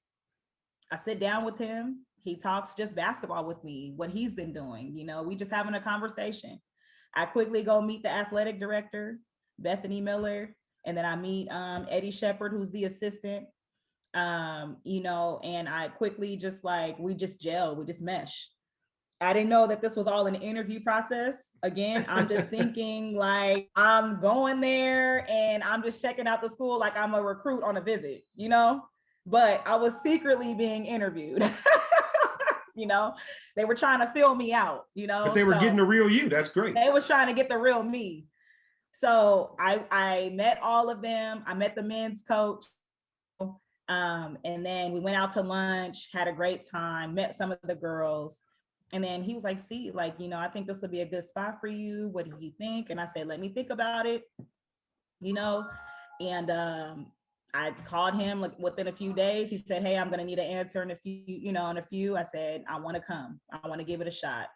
I sit down with him. He talks just basketball with me, what he's been doing. We just having a conversation. I quickly go meet the athletic director, Bethany Miller, and then I meet Eddie Shepard, who's the assistant. And I quickly we just gel, we just mesh. I didn't know that this was all an interview process. Again, I'm just thinking like I'm going there and I'm just checking out the school like I'm a recruit on a visit, but I was secretly being interviewed. They were trying to fill me out, But they were getting the real you. That's great. They was trying to get the real me. So I met all of them. I met the men's coach. And then we went out to lunch, had a great time, met some of the girls. And then he was like, "See, I think this would be a good spot for you. What do you think?" And I said, "Let me think about it." And I called him within a few days. He said, "Hey, I'm going to need an answer in a few. I said, "I want to come. I want to give it a shot."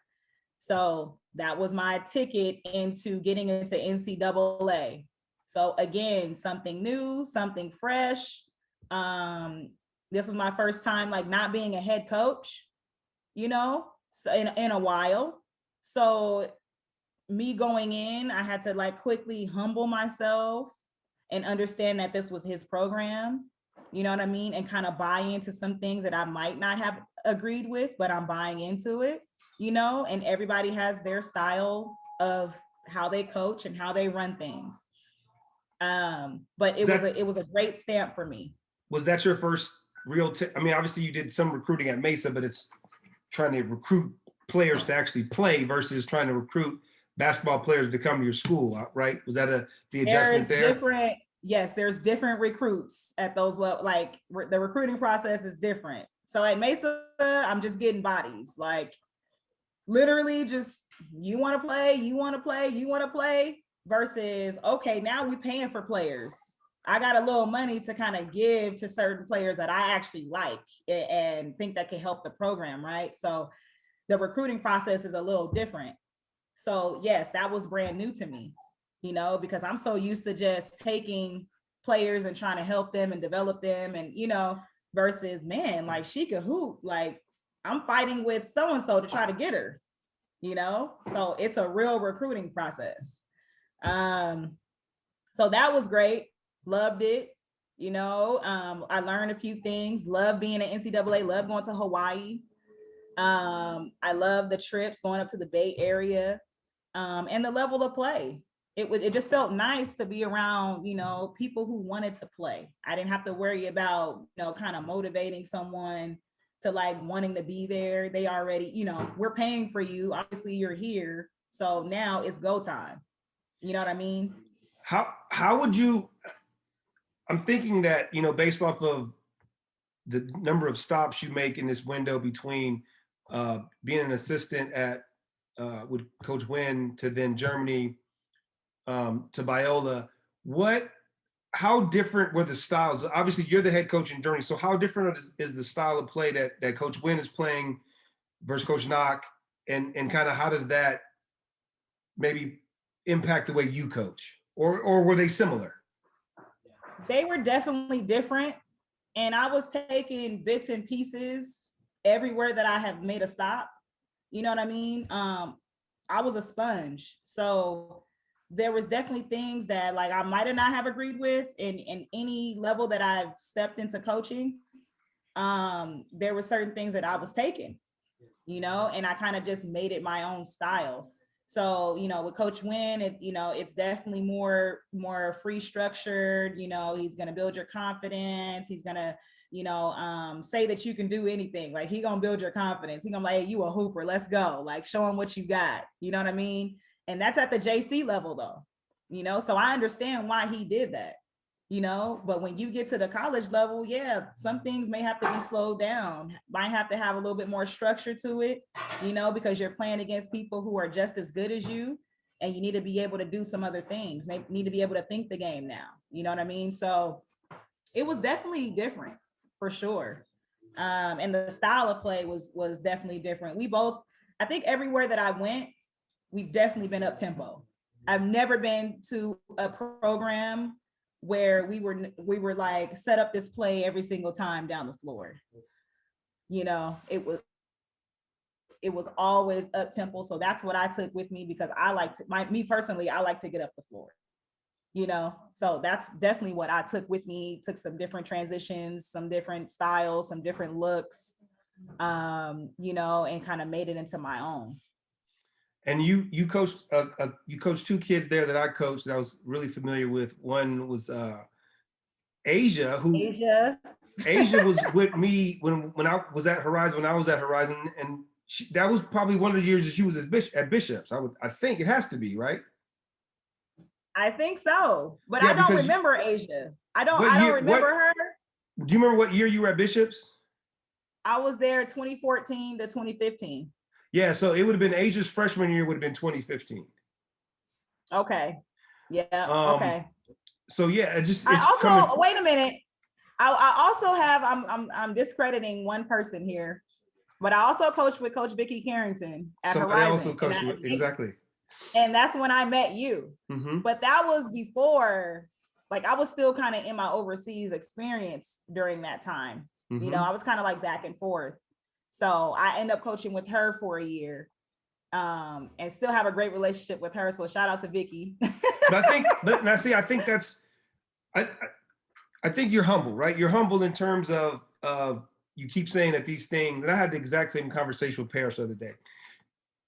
So that was my ticket into getting into NCAA. So again, something new, something fresh. This was my first time not being a head coach, so in a while. So me going in, I had to quickly humble myself and understand that this was his program, you know what I mean? And kind of buy into some things that I might not have agreed with, but I'm buying into it, and everybody has their style of how they coach and how they run things. But it was a great stamp for me. Was that your first real, obviously you did some recruiting at Mesa, but it's trying to recruit players to actually play versus trying to recruit basketball players to come to your school, right? Was that the adjustment there? Yes, there's different recruits at those levels. The recruiting process is different. So at Mesa, I'm just getting bodies. Literally just, you want to play, versus, okay, now we're paying for players. I got a little money to kind of give to certain players that I actually like and think that can help the program, right? So the recruiting process is a little different. So yes, that was brand new to me, because I'm so used to just taking players and trying to help them and develop them, and versus, man, she could hoop. I'm fighting with so-and-so to try to get her, so it's a real recruiting process. So that was great. Loved it. I learned a few things. Love being at NCAA, love going to Hawaii. I love the trips going up to the Bay Area, and the level of play. It just felt nice to be around, people who wanted to play. I didn't have to worry about, kind of motivating someone to wanting to be there. They already, we're paying for you. Obviously you're here. So now it's go time. You know what I mean? How would you, I'm thinking that, based off of the number of stops you make in this window between being an assistant at with Coach Wynn to then Germany to Biola, how different were the styles? Obviously, you're the head coach in Germany, so how different is the style of play that Coach Wynn is playing versus Coach Knock, and kind of how does that maybe impact the way you coach, or were they similar? They were definitely different, and I was taking bits and pieces everywhere that I have made a stop. You know what I mean? I was a sponge. So there was definitely things that like I might have not have agreed with in any level that I've stepped into coaching. There were certain things that I was taking, and I kind of just made it my own style. So, with Coach Wynn, it's definitely more free structured. He's going to build your confidence. He's going to, say that you can do anything. Like, he going to build your confidence. He going to be like, hey, you a hooper, let's go. Like, show him what you got. You know what I mean? And that's at the JC level though, so I understand why he did that, but when you get to the college level, yeah, some things may have to be slowed down, might have to have a little bit more structure to it, because you're playing against people who are just as good as you, and you need to be able to do some other things, need to be able to think the game now, you know what I mean? So it was definitely different for sure. And the style of play was definitely different. We both, I think everywhere that I went, we've definitely been up tempo. I've never been to a program where we were like set up this play every single time down the floor. It was always up tempo. So that's what I took with me, because I like to, me personally, I like to get up the floor. So that's definitely what I took with me. Took some different transitions, some different styles, some different looks, and kind of made it into my own. And you coached two kids there that I coached that I was really familiar with. One was Asia was with me when I was at Horizon, and that was probably one of the years that she was at Bishop's. I think it has to be, right? I think so, but yeah, I don't remember Asia. I don't remember her. Do you remember what year you were at Bishop's? I was there 2014 to 2015. Yeah, so it would have been Asia's freshman year, would have been 2015. Okay. Yeah. Okay. So yeah, wait a minute. I also have, I'm discrediting one person here, but I also coached with Coach Vicky Carrington at Horizon. I also coached with, exactly. And that's when I met you. Mm-hmm. But that was before, like, I was still kind of in my overseas experience during that time. Mm-hmm. I was kind of like back and forth. So I ended up coaching with her for a year, and still have a great relationship with her. So shout out to Vicky. I think you're humble, right? You're humble in terms of you keep saying that these things, and I had the exact same conversation with Paris the other day.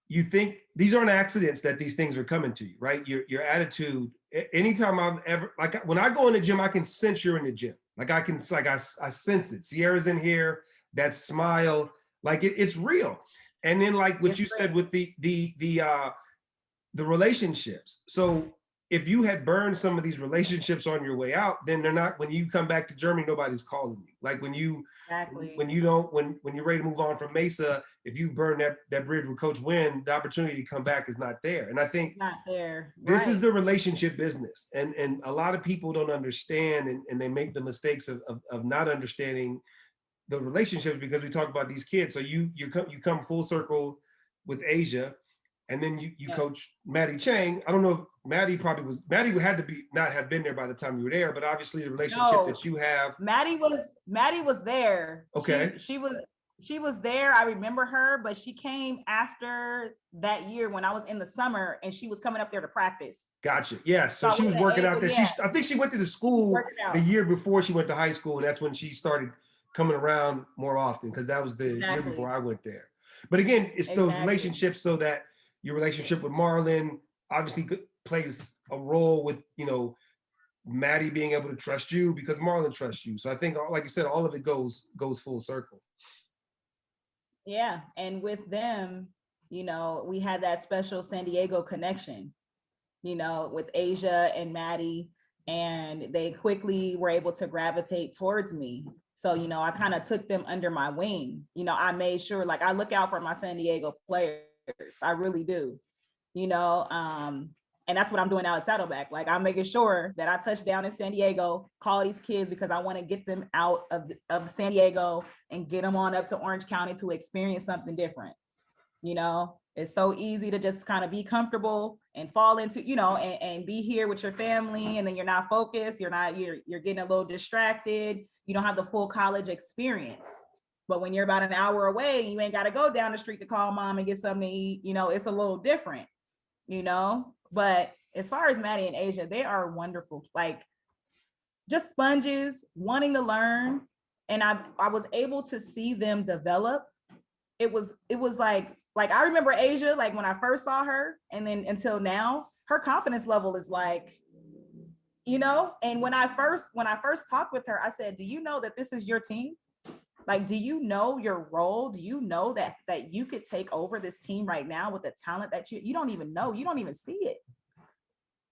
You think these aren't accidents that these things are coming to you, right? Your attitude. Anytime I've ever, like, when I go in the gym, I can sense you're in the gym. Like, I sense it. Ciara's in here. That smile. Like, it's real. And then, like what you said with the relationships. So if you had burned some of these relationships on your way out, then they're not, when you come back to Germany, nobody's calling you. Like when you're ready to move on from Mesa, if you burn that bridge with Coach Wynn, the opportunity to come back is not there. And I think not there. This is the relationship business. And a lot of people don't understand, and they make the mistakes of not understanding the relationships, because we talk about these kids. So you come full circle with Asia, and then you yes. coach Maddie Chang. I don't know if Maddie had to not have been there by the time you were there, but obviously the relationship that you have. Maddie was there. Okay. She was there. I remember her, but she came after that year when I was in the summer, and she was coming up there to practice. Gotcha. Yeah. So she was working out there. Yeah. I think she went to the school the year before she went to high school, and that's when she started coming around more often, because that was the year before I went there. But again, it's those relationships, so that your relationship with Marlon obviously plays a role with, Maddie being able to trust you because Marlon trusts you. So I think, like you said, all of it goes full circle. Yeah. And with them, we had that special San Diego connection, with Asia and Maddie, and they quickly were able to gravitate towards me. So, I kind of took them under my wing. I made sure, like, I look out for my San Diego players. I really do, and that's what I'm doing now at Saddleback. Like, I'm making sure that I touch down in San Diego, call these kids, because I want to get them out of San Diego and get them on up to Orange County to experience something different. It's so easy to just kind of be comfortable and fall into, and be here with your family, and then you're not focused. You're getting a little distracted. You don't have the full college experience. But when you're about an hour away, you ain't got to go down the street to call mom and get something to eat. It's a little different. you know. But as far as Maddie and Asia, they are wonderful, like just sponges, wanting to learn. And I was able to see them develop. It was like I remember Asia, like when I first saw her, and then until now, her confidence level is like, you know. And when I first talked with her, I said, do you know that this is your team? Like, do you know your role? Do you know that you could take over this team right now with the talent that you don't even know, you don't even see it?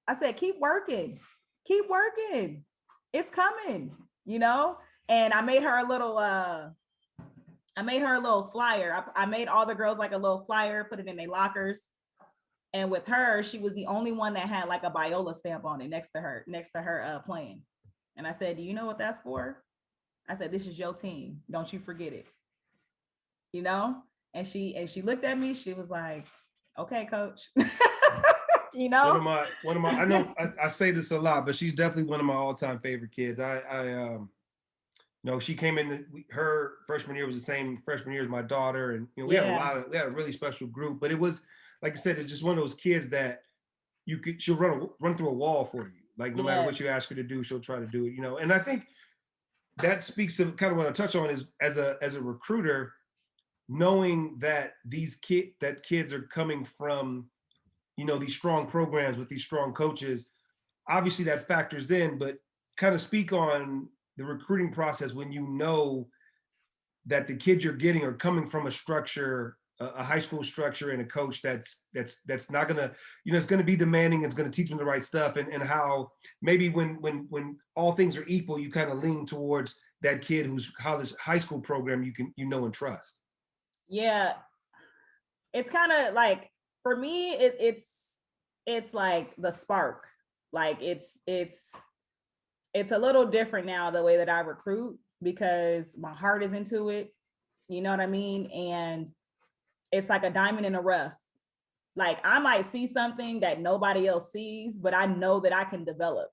I said, keep working, keep working, it's coming, you know. And I made her a little flyer. I made all the girls like a little flyer, put it in their lockers. And with her, she was the only one that had like a Biola stamp on it next to her playing. And I said, do you know what that's for? I said, this is your team. Don't you forget it. You know? And she looked at me, she was like, okay, coach. You know? One of my I know I say this a lot, but she's definitely one of my all-time favorite kids. She came in, her freshman year was the same freshman year as my daughter. And we had a really special group, but it was, like I said, it's just one of those kids that she'll run through a wall for you. Like no matter what you ask her to do, she'll try to do it, And I think that speaks to kind of what I touch on is as a recruiter, knowing that kids are coming from, these strong programs with these strong coaches, obviously that factors in, but kind of speak on the recruiting process when you know that the kids you're getting are coming from a structure, a high school structure, and a coach that's not gonna, it's gonna be demanding, it's gonna teach them the right stuff, and how maybe when all things are equal, you kind of lean towards that kid whose high school program you can and trust. Yeah, it's kind of like, for me, it's like the spark. Like it's a little different now the way that I recruit, because my heart is into it. You know what I mean? And it's like a diamond in the rough. Like I might see something that nobody else sees, but I know that I can develop.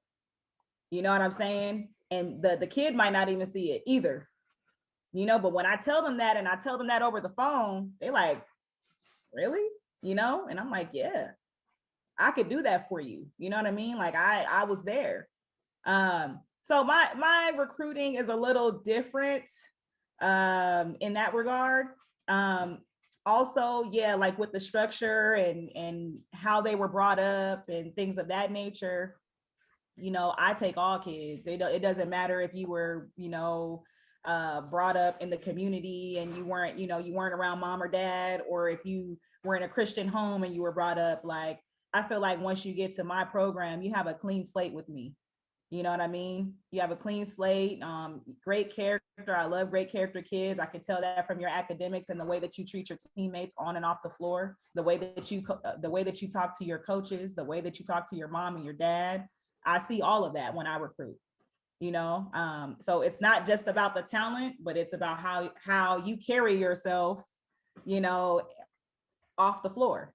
You know what I'm saying? And the kid might not even see it either. But when I tell them that, and I tell them that over the phone, they're like, really? And I'm like, yeah, I could do that for you. You know what I mean? Like I was there. So my recruiting is a little different in that regard. Also, yeah, like with the structure and how they were brought up and things of that nature, I take all kids. It doesn't matter if you were, brought up in the community and you weren't around mom or dad, or if you were in a Christian home and you were brought up. Like, I feel like once you get to my program, you have a clean slate with me. You know what I mean? You have a clean slate, great character. I love great character kids. I can tell that from your academics and the way that you treat your teammates on and off the floor, the way that you talk to your coaches, the way that you talk to your mom and your dad. I see all of that when I recruit. So it's not just about the talent, but it's about how you carry yourself, off the floor,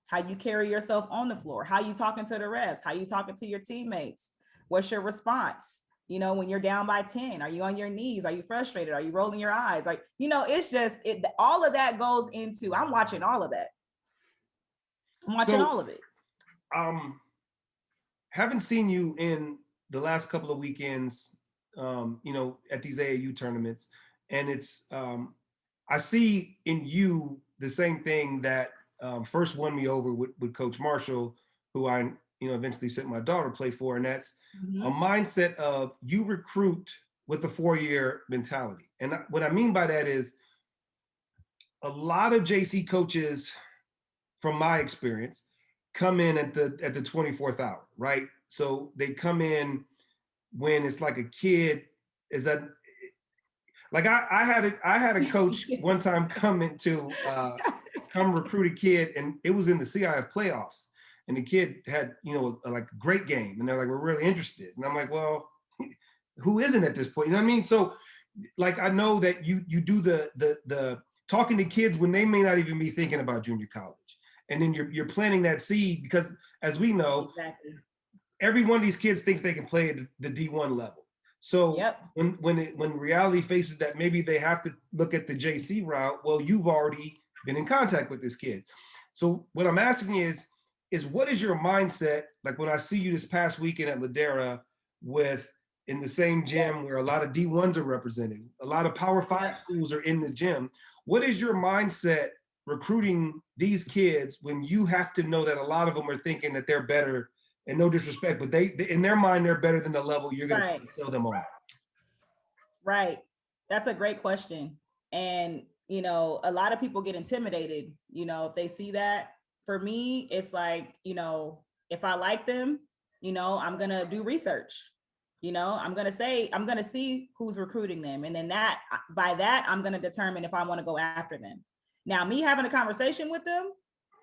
how you carry yourself on the floor, how you talking to the refs, how you talking to your teammates. What's your response? When you're down by 10, are you on your knees? Are you frustrated? Are you rolling your eyes? Like, it's just all of that goes into, I'm watching all of that. I'm watching all of it. Haven't seen you in the last couple of weekends, at these AAU tournaments. And it's, I see in you the same thing that first won me over with Coach Marshall, who I eventually sent my daughter to play for. And that's a mindset of you recruit with a 4-year mentality. And what I mean by that is a lot of JC coaches, from my experience, come in at the 24th hour, right? So they come in when it's like a kid is that, like I had a coach one time come recruit a kid, and it was in the CIF playoffs. And the kid had, like a great game. And they're like, we're really interested. And I'm like, well, who isn't at this point? You know what I mean? So like, I know that you do the talking to kids when they may not even be thinking about junior college. And then you're planting that seed, because as we know, exactly, every one of these kids thinks they can play at the D1 level. So when reality faces that maybe they have to look at the JC route, well, you've already been in contact with this kid. So what I'm asking is is what is your mindset? Like when I see you this past weekend at Ladera in the same gym where a lot of D1s are represented, a lot of Power 5 schools are in the gym. What is your mindset recruiting these kids when you have to know that a lot of them are thinking that they're better, and no disrespect, but they in their mind, they're better than the level you're going to sell them on? Right. That's a great question. And, a lot of people get intimidated, if they see that. For me, it's like, if I like them, I'm going to do research. I'm going to see who's recruiting them. And then by that, I'm going to determine if I want to go after them. Now, me having a conversation with them,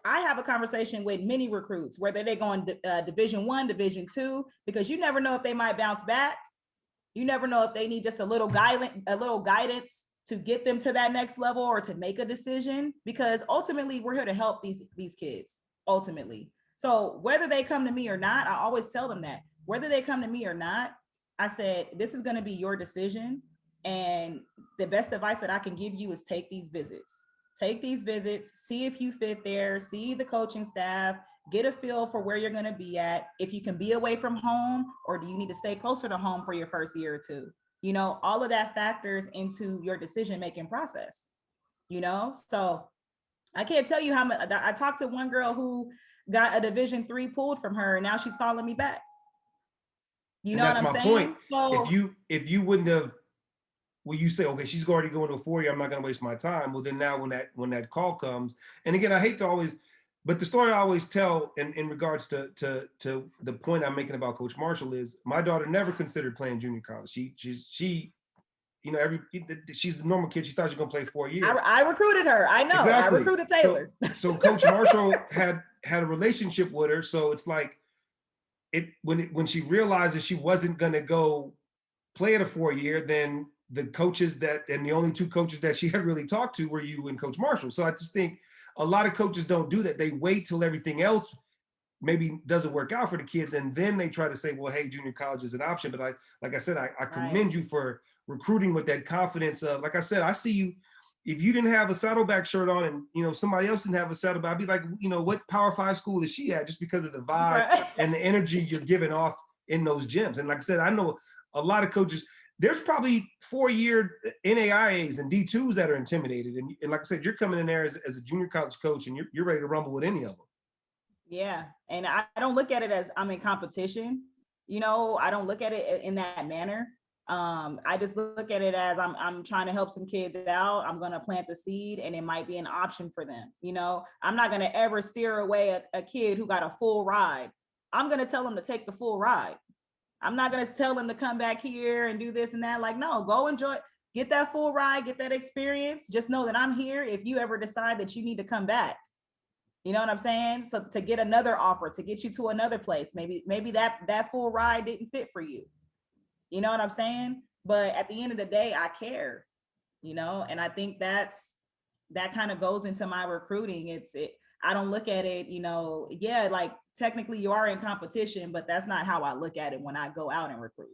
I have a conversation with many recruits, whether they're going Division I, Division II, because you never know if they might bounce back. You never know if they need just a little guidance to get them to that next level or to make a decision, because ultimately we're here to help these kids ultimately. So whether they come to me or not, I always tell them that whether they come to me or not, I said, this is going to be your decision. And the best advice that I can give you is take these visits, see if you fit there, see the coaching staff, get a feel for where you're going to be at, if you can be away from home, or do you need to stay closer to home for your first year or two? All of that factors into your decision-making process, So I can't tell you how much. I talked to one girl who got a Division III pulled from her, and now she's calling me back. You know what I'm saying? That's my point. So if you wouldn't have, you say, okay, she's already going to a 4-year, I'm not going to waste my time. Well, then now when that call comes, and again, I hate to always, but the story I always tell in regards to the point I'm making about Coach Marshall is my daughter never considered playing junior college. She's the normal kid. She thought she was going to play 4 years. I recruited her. I know. Exactly. I recruited Taylor. So Coach Marshall had a relationship with her. So it's like when she realized that she wasn't going to go play at a 4-year, then the coaches and the only two coaches that she had really talked to were you and Coach Marshall. So I just think a lot of coaches don't do that. They wait till everything else maybe doesn't work out for the kids, and then they try to say, well, hey, junior college is an option. But like I said, I commend you for recruiting with that confidence of, like I said, I see you. If you didn't have a Saddleback shirt on and somebody else didn't have a Saddleback, I'd be like, what Power 5 school is she at? Just because of the vibe and the energy you're giving off in those gyms. And like I said, I know a lot of coaches. There's probably 4-year NAIAs and D2s that are intimidated. And like I said, you're coming in there as a junior college coach, and you're ready to rumble with any of them. Yeah. And I don't look at it as I'm in competition. I don't look at it in that manner. I just look at it as I'm trying to help some kids out. I'm going to plant the seed, and it might be an option for them. I'm not going to ever steer away a kid who got a full ride. I'm going to tell them to take the full ride. I'm not going to tell them to come back here and do this and that. Like, no, go enjoy, get that full ride, get that experience. Just know that I'm here if you ever decide that you need to come back. You know what I'm saying? So to get another offer, to get you to another place, maybe that full ride didn't fit for you. You know what I'm saying? But at the end of the day, I care, and I think that kind of goes into my recruiting. I don't look at it, like technically you are in competition, but that's not how I look at it when I go out and recruit.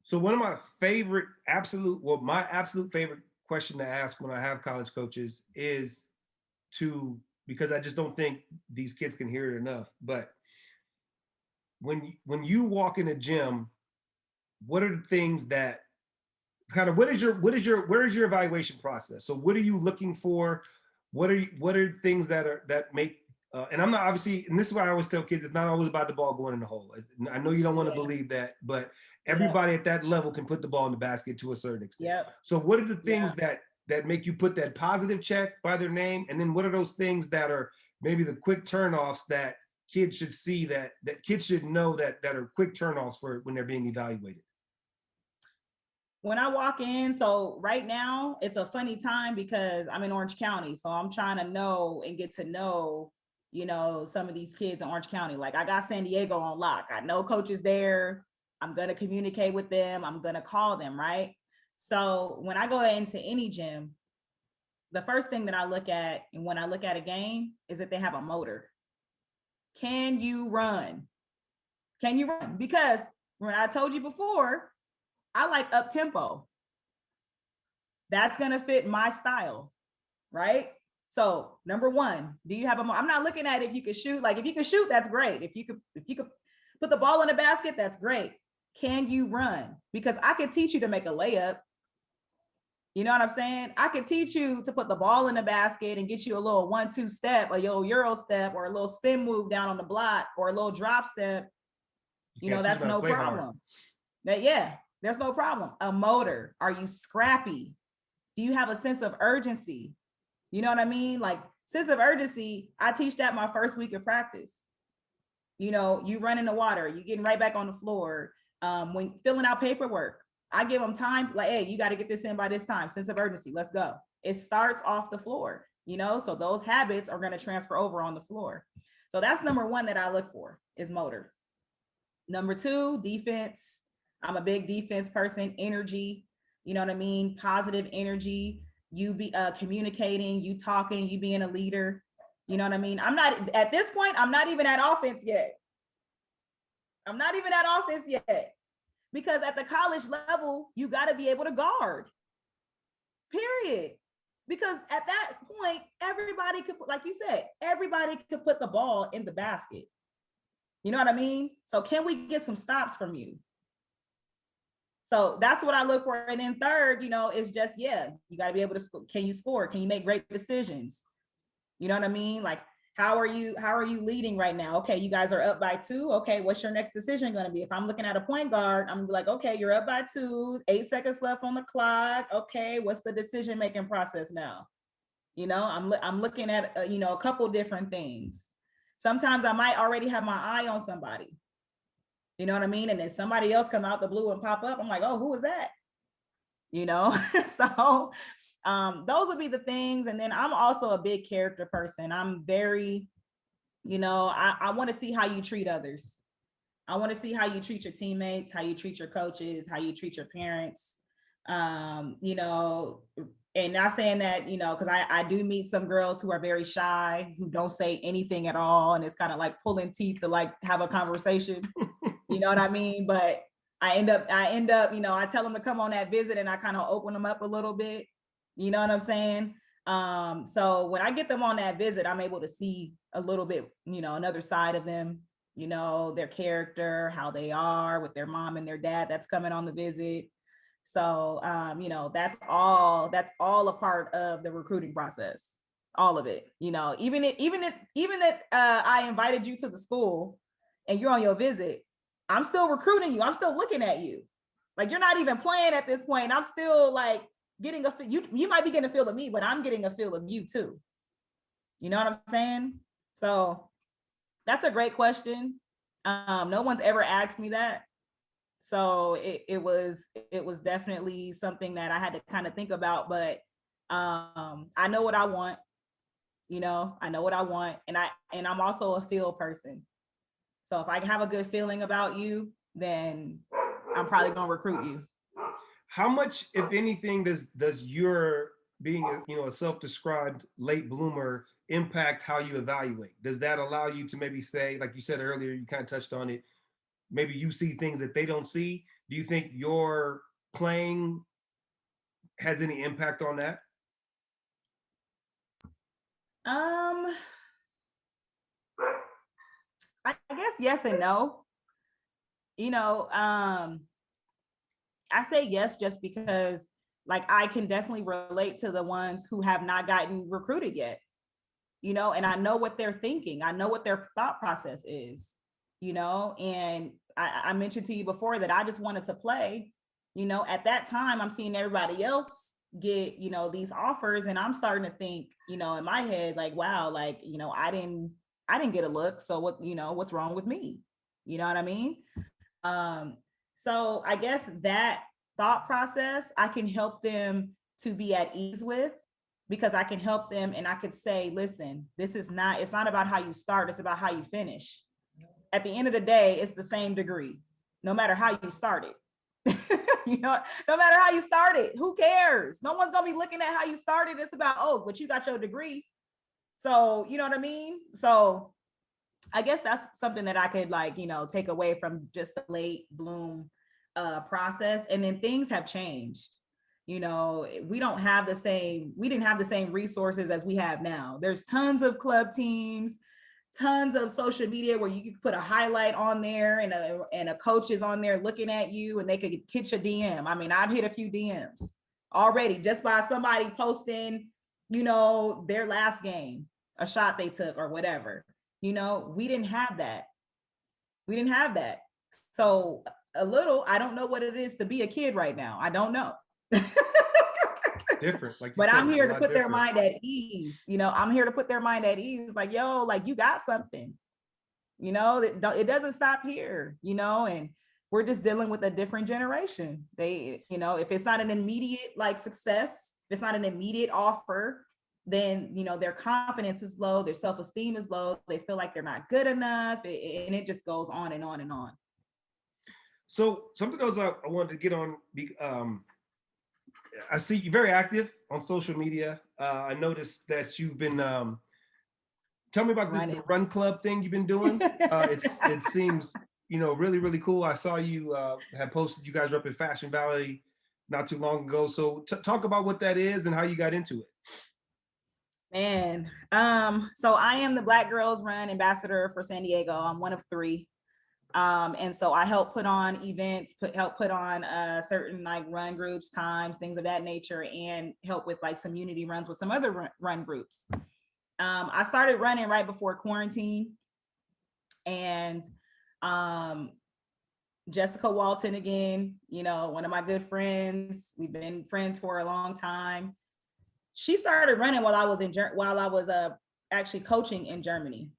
So one of my favorite, my absolute favorite question to ask when I have college coaches is because I just don't think these kids can hear it enough. But when you walk in a gym, what are the things that where is your evaluation process? So what are you looking for? What are things that make, and I'm not obviously, and this is why I always tell kids, it's not always about the ball going in the hole. I know you don't want to believe that, but everybody at that level can put the ball in the basket to a certain extent. Yep. So what are the things that make you put that positive check by their name? And then what are those things that are maybe the quick turnoffs that kids should see, that kids should know that are quick turnoffs for when they're being evaluated? When I walk in, so right now it's a funny time because I'm in Orange County. So I'm trying to know and get to know, some of these kids in Orange County. Like I got San Diego on lock. I know coaches there. I'm going to communicate with them. I'm going to call them, right? So when I go into any gym, the first thing that I look at, and when I look at a game, is that they have a motor. Can you run? Because when I told you before, I like up tempo. That's going to fit my style, right? So number one, do you have a, I'm not looking at if you can shoot, like if you can shoot, that's great. If you could put the ball in the basket, that's great. Can you run? Because I could teach you to make a layup. You know what I'm saying? I could teach you to put the ball in the basket and get you a little 1-2 step, a little Euro step, or a little spin move down on the block, or a little drop step. You know, that's no problem. Yeah, there's no problem. A motor. Are you scrappy? Do you have a sense of urgency? You know what I mean? Like sense of urgency, I teach that my first week of practice. You know, you run in the water, you getting right back on the floor. When filling out paperwork, I give them time, like, hey, you got to get this in by this time, sense of urgency, let's go. It starts off the floor, you know, so those habits are going to transfer over on the floor. So that's number one that I look for is motor. Number two, defense. I'm a big defense person, energy, you know what I mean? Positive energy, you be communicating, you talking, you being a leader. You know what I mean? I'm not, at this point, I'm not even at offense yet. I'm not even at offense yet. Because at the college level, you got to be able to guard, period. Because at that point, everybody could, like you said, everybody could put the ball in the basket. You know what I mean? So can we get some stops from you? So that's what I look for. And then third, you know, is just, yeah, you got to be able to, can you score? Can you make great decisions? You know what I mean? Like, how are you leading right now? Okay, you guys are up by 2. Okay, what's your next decision going to be? If I'm looking at a point guard, I'm like, okay, you're up by 2, 8 seconds left on the clock. Okay, what's the decision-making process now? You know, I'm looking at, you know, a couple different things. Sometimes I might already have my eye on somebody. You know what I mean? And then somebody else come out the blue and pop up. I'm like, oh, who was that? You know, so those would be the things. And then I'm also a big character person. I'm very, you know, I want to see how you treat others. I want to see how you treat your teammates, how you treat your coaches, how you treat your parents. You know, and not saying that, you know, because I do meet some girls who are very shy, who don't say anything at all. And it's kind of like pulling teeth to like have a conversation. You know what I mean? But I end up, you know, I tell them to come on that visit and I kind of open them up a little bit. You know what I'm saying? So when I get them on that visit, I'm able to see a little bit, you know, another side of them, you know, their character, how they are with their mom and their dad that's coming on the visit. So, you know, that's all a part of the recruiting process, all of it, you know, even if I invited you to the school and you're on your visit, I'm still recruiting you. I'm still looking at you. Like, you're not even playing at this point. I'm still like getting a, you might be getting a feel of me, but I'm getting a feel of you too. You know what I'm saying? So that's a great question. No one's ever asked me that. So it was definitely something that I had to kind of think about, but I know what I want, you know, I know what I want. And I'm also a feel person. So if I have a good feeling about you, then I'm probably going to recruit you. How much, if anything, does your being a self-described late bloomer impact how you evaluate? Does that allow you to maybe say, like you said earlier, you kind of touched on it, maybe you see things that they don't see? Do you think your playing has any impact on that? I guess yes and no. You know, I say yes just because, like, I can definitely relate to the ones who have not gotten recruited yet, you know, and I know what they're thinking. I know what their thought process is, you know, and I mentioned to you before that I just wanted to play, you know. At that time, I'm seeing everybody else get, you know, these offers, and I'm starting to think, you know, in my head, like, wow, like, you know, I didn't get a look. So what, you know, what's wrong with me? You know what I mean? So I guess that thought process, I can help them to be at ease with, because I can help them and I could say, listen, it's not about how you start, it's about how you finish. At the end of the day, it's the same degree, no matter how you started. You know, no matter how you started, who cares? No one's gonna be looking at how you started. It's about, oh, but you got your degree. So, you know what I mean? So I guess that's something that I could, like, you know, take away from just the late bloom process. And then things have changed. You know, we didn't have the same resources as we have now. There's tons of club teams, tons of social media where you could put a highlight on there and a coach is on there looking at you and they could hit your DM. I mean, I've hit a few DMs already just by somebody posting, you know, their last game, a shot they took or whatever. You know, we didn't have that. We didn't have that. So I don't know what it is to be a kid right now. I don't know. Different, like you but said, I'm here to put their different. mind at ease. You know, I'm here to put their mind at ease. Like, yo, like you got something. You know, it doesn't stop here. You know, and we're just dealing with a different generation. They, you know, if it's not an immediate like success, if it's not an immediate offer, then you know their confidence is low, their self-esteem is low. They feel like they're not good enough, and it just goes on and on and on. So something else I wanted to get on. I see you're very active on social media. I noticed that you've been, tell me about the run club thing you've been doing. It seems, you know, really, really cool. I saw you had posted, you guys were up in Fashion Valley not too long ago. So talk about what that is and how you got into it. Man, so I am the Black Girls Run ambassador for San Diego. I'm one of 3. And so I help put on events, help put on certain like run groups, times, things of that nature, and help with like some unity runs with some other run groups. I started running right before quarantine, and Jessica Walton again, you know, one of my good friends. We've been friends for a long time. She started running while I was actually coaching in Germany.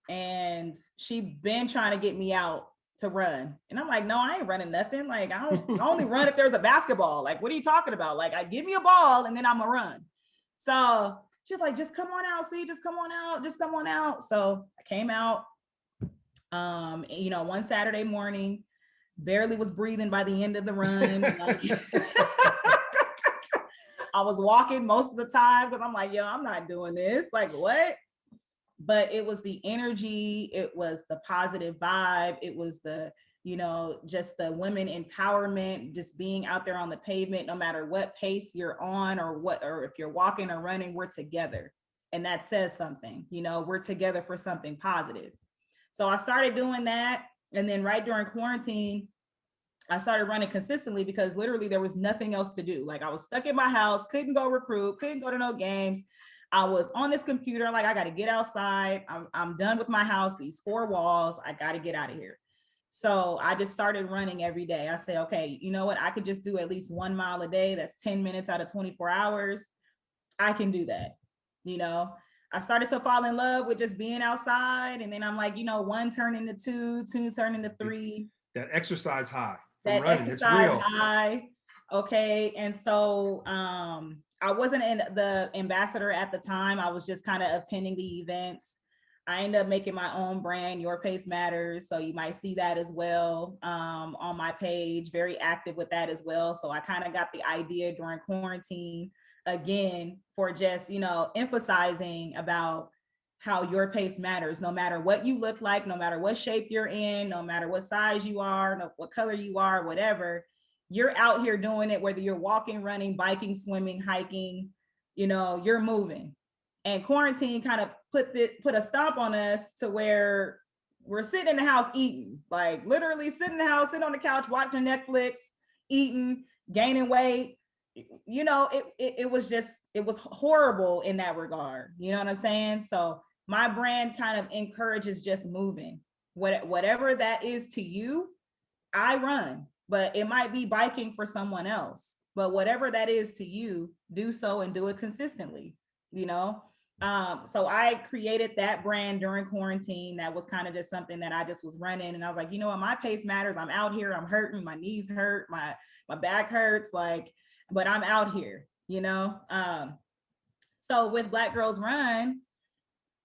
And she been trying to get me out to run. And I'm like, no, I ain't running nothing. Like, I only run if there's a basketball. Like, what are you talking about? Like, I give me a ball and then I'm gonna run. So she's like, just come on out, just come on out. So I came out, you know, one Saturday morning, barely was breathing by the end of the run. Like, I was walking most of the time because I'm like, yo, I'm not doing this. Like, what? But it was the energy, it was the positive vibe, it was the, you know, just the women empowerment, just being out there on the pavement, no matter what pace you're on or if you're walking or running, we're together. And that says something, you know, we're together for something positive. So I started doing that. And then right during quarantine, I started running consistently because literally there was nothing else to do. Like I was stuck in my house, couldn't go recruit, couldn't go to no games. I was on this computer, like I got to get outside. I'm done with my house, these 4 walls. I got to get out of here. So I just started running every day. I said, okay, you know what? I could just do at least 1 mile a day. That's 10 minutes out of 24 hours. I can do that. You know, I started to fall in love with just being outside. And then I'm like, you know, 1 turned into 2, 2 turned into 3. That exercise high. That running, exercise high. Okay. And so, I wasn't the ambassador at the time. I was just kind of attending the events. I ended up making my own brand, Your Pace Matters. So you might see that as well on my page, very active with that as well. So I kind of got the idea during quarantine again for just, you know, emphasizing about how your pace matters, no matter what you look like, no matter what shape you're in, no matter what size you are, no, what color you are, whatever. You're out here doing it, whether you're walking, running, biking, swimming, hiking, you know, you're moving. And quarantine kind of put a stomp on us to where we're sitting in the house eating, like literally sitting in the house, sitting on the couch, watching Netflix, eating, gaining weight. You know, it was horrible in that regard. You know what I'm saying? So my brand kind of encourages just moving. Whatever that is to you, I run. But it might be biking for someone else. But whatever that is to you, do so and do it consistently, you know? So I created that brand during quarantine. That was kind of just something that I just was running. And I was like, you know what, my pace matters. I'm out here, I'm hurting, my knees hurt, my back hurts, like, but I'm out here, you know? So with Black Girls Run,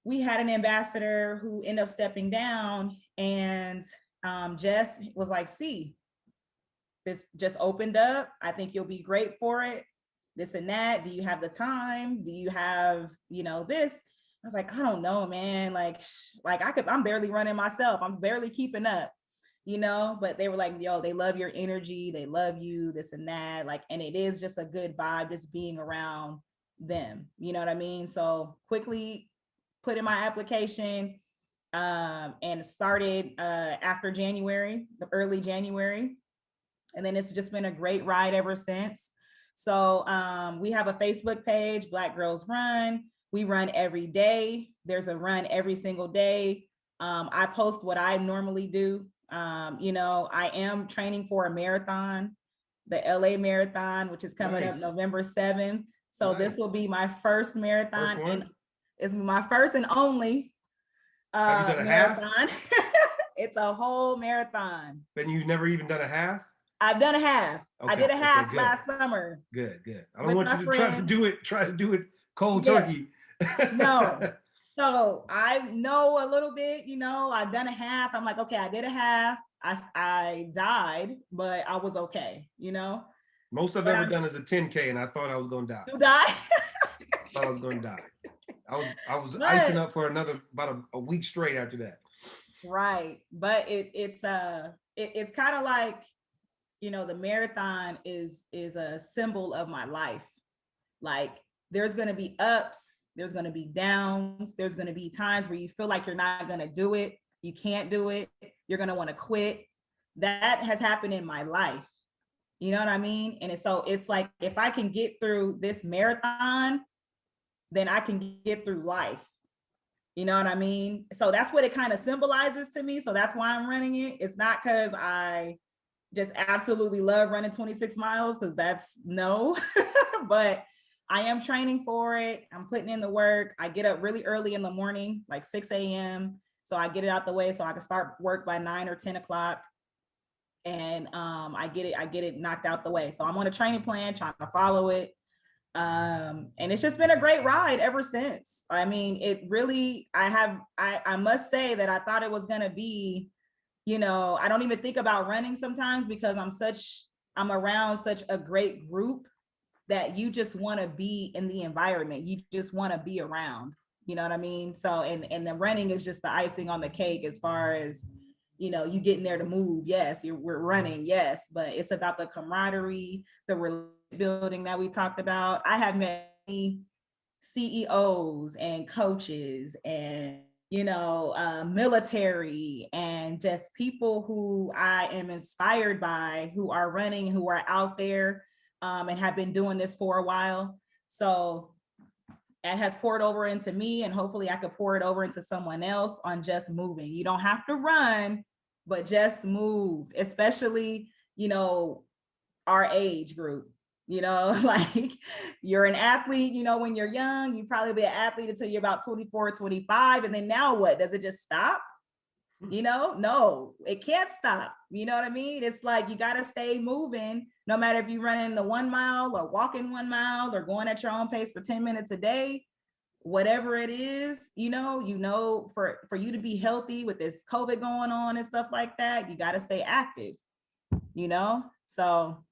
we had an ambassador who ended up stepping down, and Jess was like, see, this just opened up. I think you'll be great for it. This and that. Do you have the time? Do you have, you know, this? I was like, I don't know, man. Like I'm barely running myself. I'm barely keeping up. but they were like, yo, they love your energy, they love you, this and that, like, and it is just a good vibe just being around them, you know what I mean? So quickly put in my application, and started after January, early January, and then it's just been a great ride ever since. So we have a Facebook page, Black Girls Run. We run every day. There's a run every single day. I post what I normally do. I am training for a marathon, the LA Marathon, which is coming up Nice. November 7th. So this will be my first marathon, First and one? it's my first and only Have you done a half? marathon. It's a whole marathon. But you've never even done a half? I've done a half. I did a half good. last summer. Good. I don't with want my you to try to do it cold Yeah. turkey. No. So I know a little bit, I've done a half. I'm like, okay, I did a half. I died, but I was okay, Most I've ever done is a 10K, and I thought I was going to die. You die? I was going to die. I was But- icing up for about a week straight after that. Right. But it's kind of like, the marathon is a symbol of my life. Like, there's going to be ups, there's going to be downs, there's going to be times where you feel like you're not going to do it, you can't do it, you're going to want to quit. That has happened in my life. You know what I mean? And it's like, if I can get through this marathon, then I can get through life. You know what I mean? So that's what it kind of symbolizes to me. So that's why I'm running it. It's not because I just absolutely love running 26 miles, because that's no, but I am training for it. I'm putting in the work. I get up really early in the morning, like 6 a.m. So I get it out the way so I can start work by 9 or 10 o'clock. And I get it knocked out the way. So I'm on a training plan, trying to follow it. And it's just been a great ride ever since. I mean, it really, I must say that I thought it was going to be, I don't even think about running sometimes, because I'm around such a great group that you just want to be in the environment. You just want to be around, you know what I mean? So, and the running is just the icing on the cake as far as, you getting there to move. Yes, we're running. Yes. But it's about the camaraderie, the building that we talked about. I have met many CEOs and coaches and, military, and just people who I am inspired by, who are running, who are out there, and have been doing this for a while. So it has poured over into me, and hopefully I could pour it over into someone else on just moving. You don't have to run, but just move, especially, our age group. Like, you're an athlete, when you're young, you probably be an athlete until you're about 24, 25. And then now what? Does it just stop? No, it can't stop. You know what I mean? It's like, you got to stay moving, no matter if you're running the 1 mile or walking 1 mile or going at your own pace for 10 minutes a day, whatever it is, for you to be healthy with this COVID going on and stuff like that, you got to stay active, so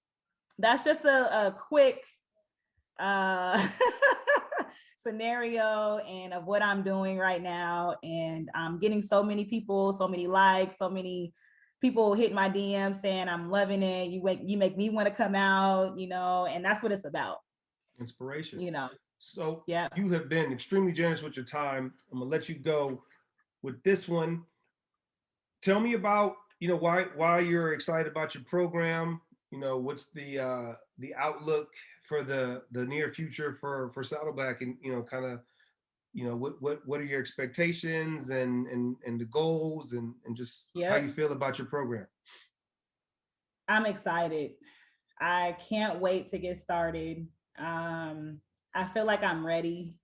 that's just a quick scenario and of what I'm doing right now. And I'm getting so many people, so many likes, so many people hitting my DM saying I'm loving it. You make me want to come out, and that's what it's about. Inspiration. So yeah, you have been extremely generous with your time. I'm gonna let you go with this one. Tell me about, why you're excited about your program. What's the outlook for the near future for Saddleback, and kind of, what are your expectations and the goals, and just how you feel about your program. I'm excited. I can't wait to get started. I feel like I'm ready.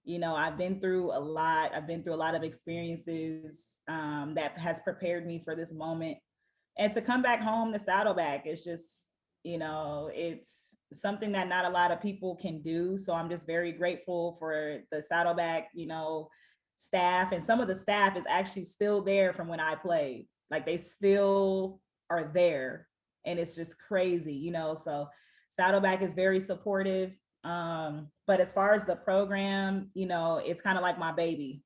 I've been through a lot. I've been through a lot of experiences that has prepared me for this moment. And to come back home to Saddleback, it's just, it's something that not a lot of people can do. So I'm just very grateful for the Saddleback, staff. And some of the staff is actually still there from when I played. Like, they still are there. And it's just crazy, so Saddleback is very supportive. But as far as the program, it's kind of like my baby.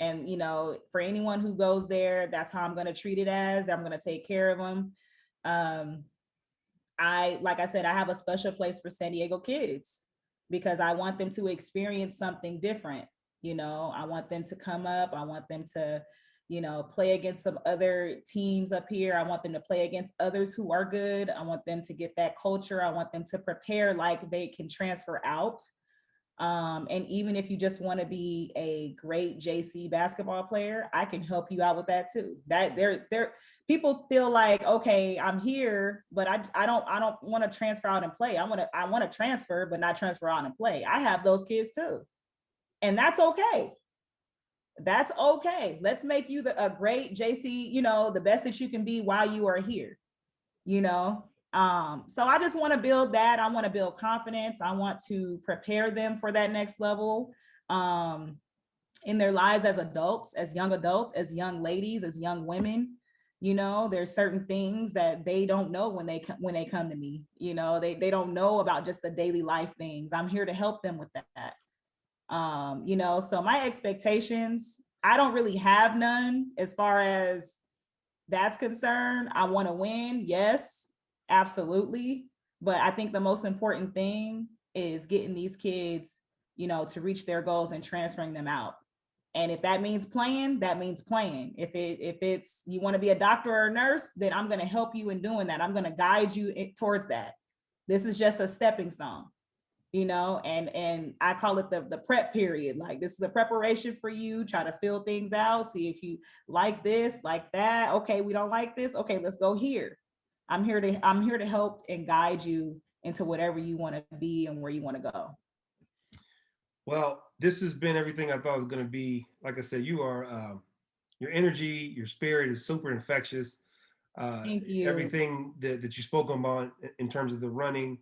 And, you know, for anyone who goes there, that's how I'm going to treat it as. I'm going to take care of them. Like I said, I have a special place for San Diego kids because I want them to experience something different. You know, I want them to come up. I want them to, you know, play against some other teams up here. I want them to play against others who are good. I want them to get that culture. I want them to prepare like they can transfer out. And even if you just want to be a great JC basketball player, I can help you out with that too. That there people feel like, okay, I'm here, but I don't want to transfer out and play. I want to transfer, but not transfer out and play. I have those kids too. And that's okay. That's okay. Let's make you a great JC, you know, the best that you can be while you are here, you know. So I just want to build that. I want to build confidence. I want to prepare them for that next level in their lives as adults, as young ladies, as young women. You know, there's certain things that they don't know when they come to me. You know, they don't know about just the daily life things. I'm here to help them with that. You know, so my expectations, I don't really have none as far as that's concerned. I want to win, yes. Absolutely. But I think the most important thing is getting these kids, you know, to reach their goals and transferring them out. And if that means playing, that means playing. If it's you want to be a doctor or a nurse, then I'm going to help you in doing that. I'm going to guide you towards that. This is just a stepping stone, you know, and I call it the prep period. Like, this is a preparation for you. Try to fill things out. See if you like this, like that. Okay, we don't like this. Okay, let's go here. I'm here to help and guide you into whatever you want to be and where you want to go. Well, this has been everything I thought it was going to be. Like I said, you are your energy, your spirit is super infectious. Thank you. Everything that you spoke about in terms of the running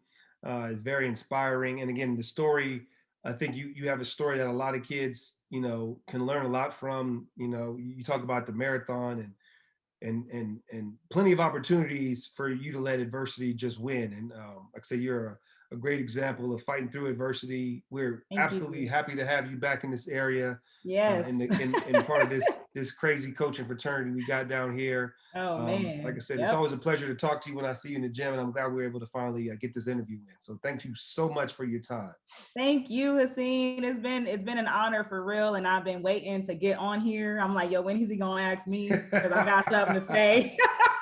is very inspiring. And again, the story, I think you have a story that a lot of kids, you know, can learn a lot from. You know, you talk about the marathon and plenty of opportunities for you to let adversity just win. And like I say, you're a great example of fighting through adversity. We're absolutely happy to have you back in this area. Yes. In part of this crazy coaching fraternity we got down here. Oh man. Like I said, It's always a pleasure to talk to you when I see you in the gym, and I'm glad we were able to finally get this interview in. So thank you so much for your time. Thank you, Haseen. It's been an honor for real, and I've been waiting to get on here. I'm like, yo, when is he gonna ask me? Because I got something to say.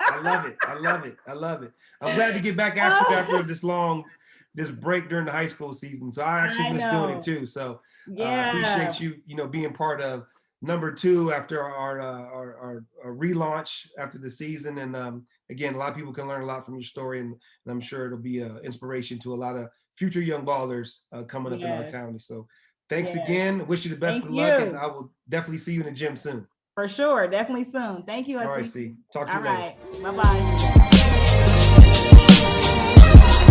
I love it. I'm glad to get back after this break during the high school season. So I actually miss doing it too. So I appreciate you being part of number 2 after our relaunch after the season. And again, a lot of people can learn a lot from your story, and I'm sure it'll be an inspiration to a lot of future young ballers coming up in our county. So thanks again. Wish you the best of luck, and I will definitely see you in the gym soon. For sure, definitely soon. Thank you. All right, see. Talk to you later. All right, bye-bye.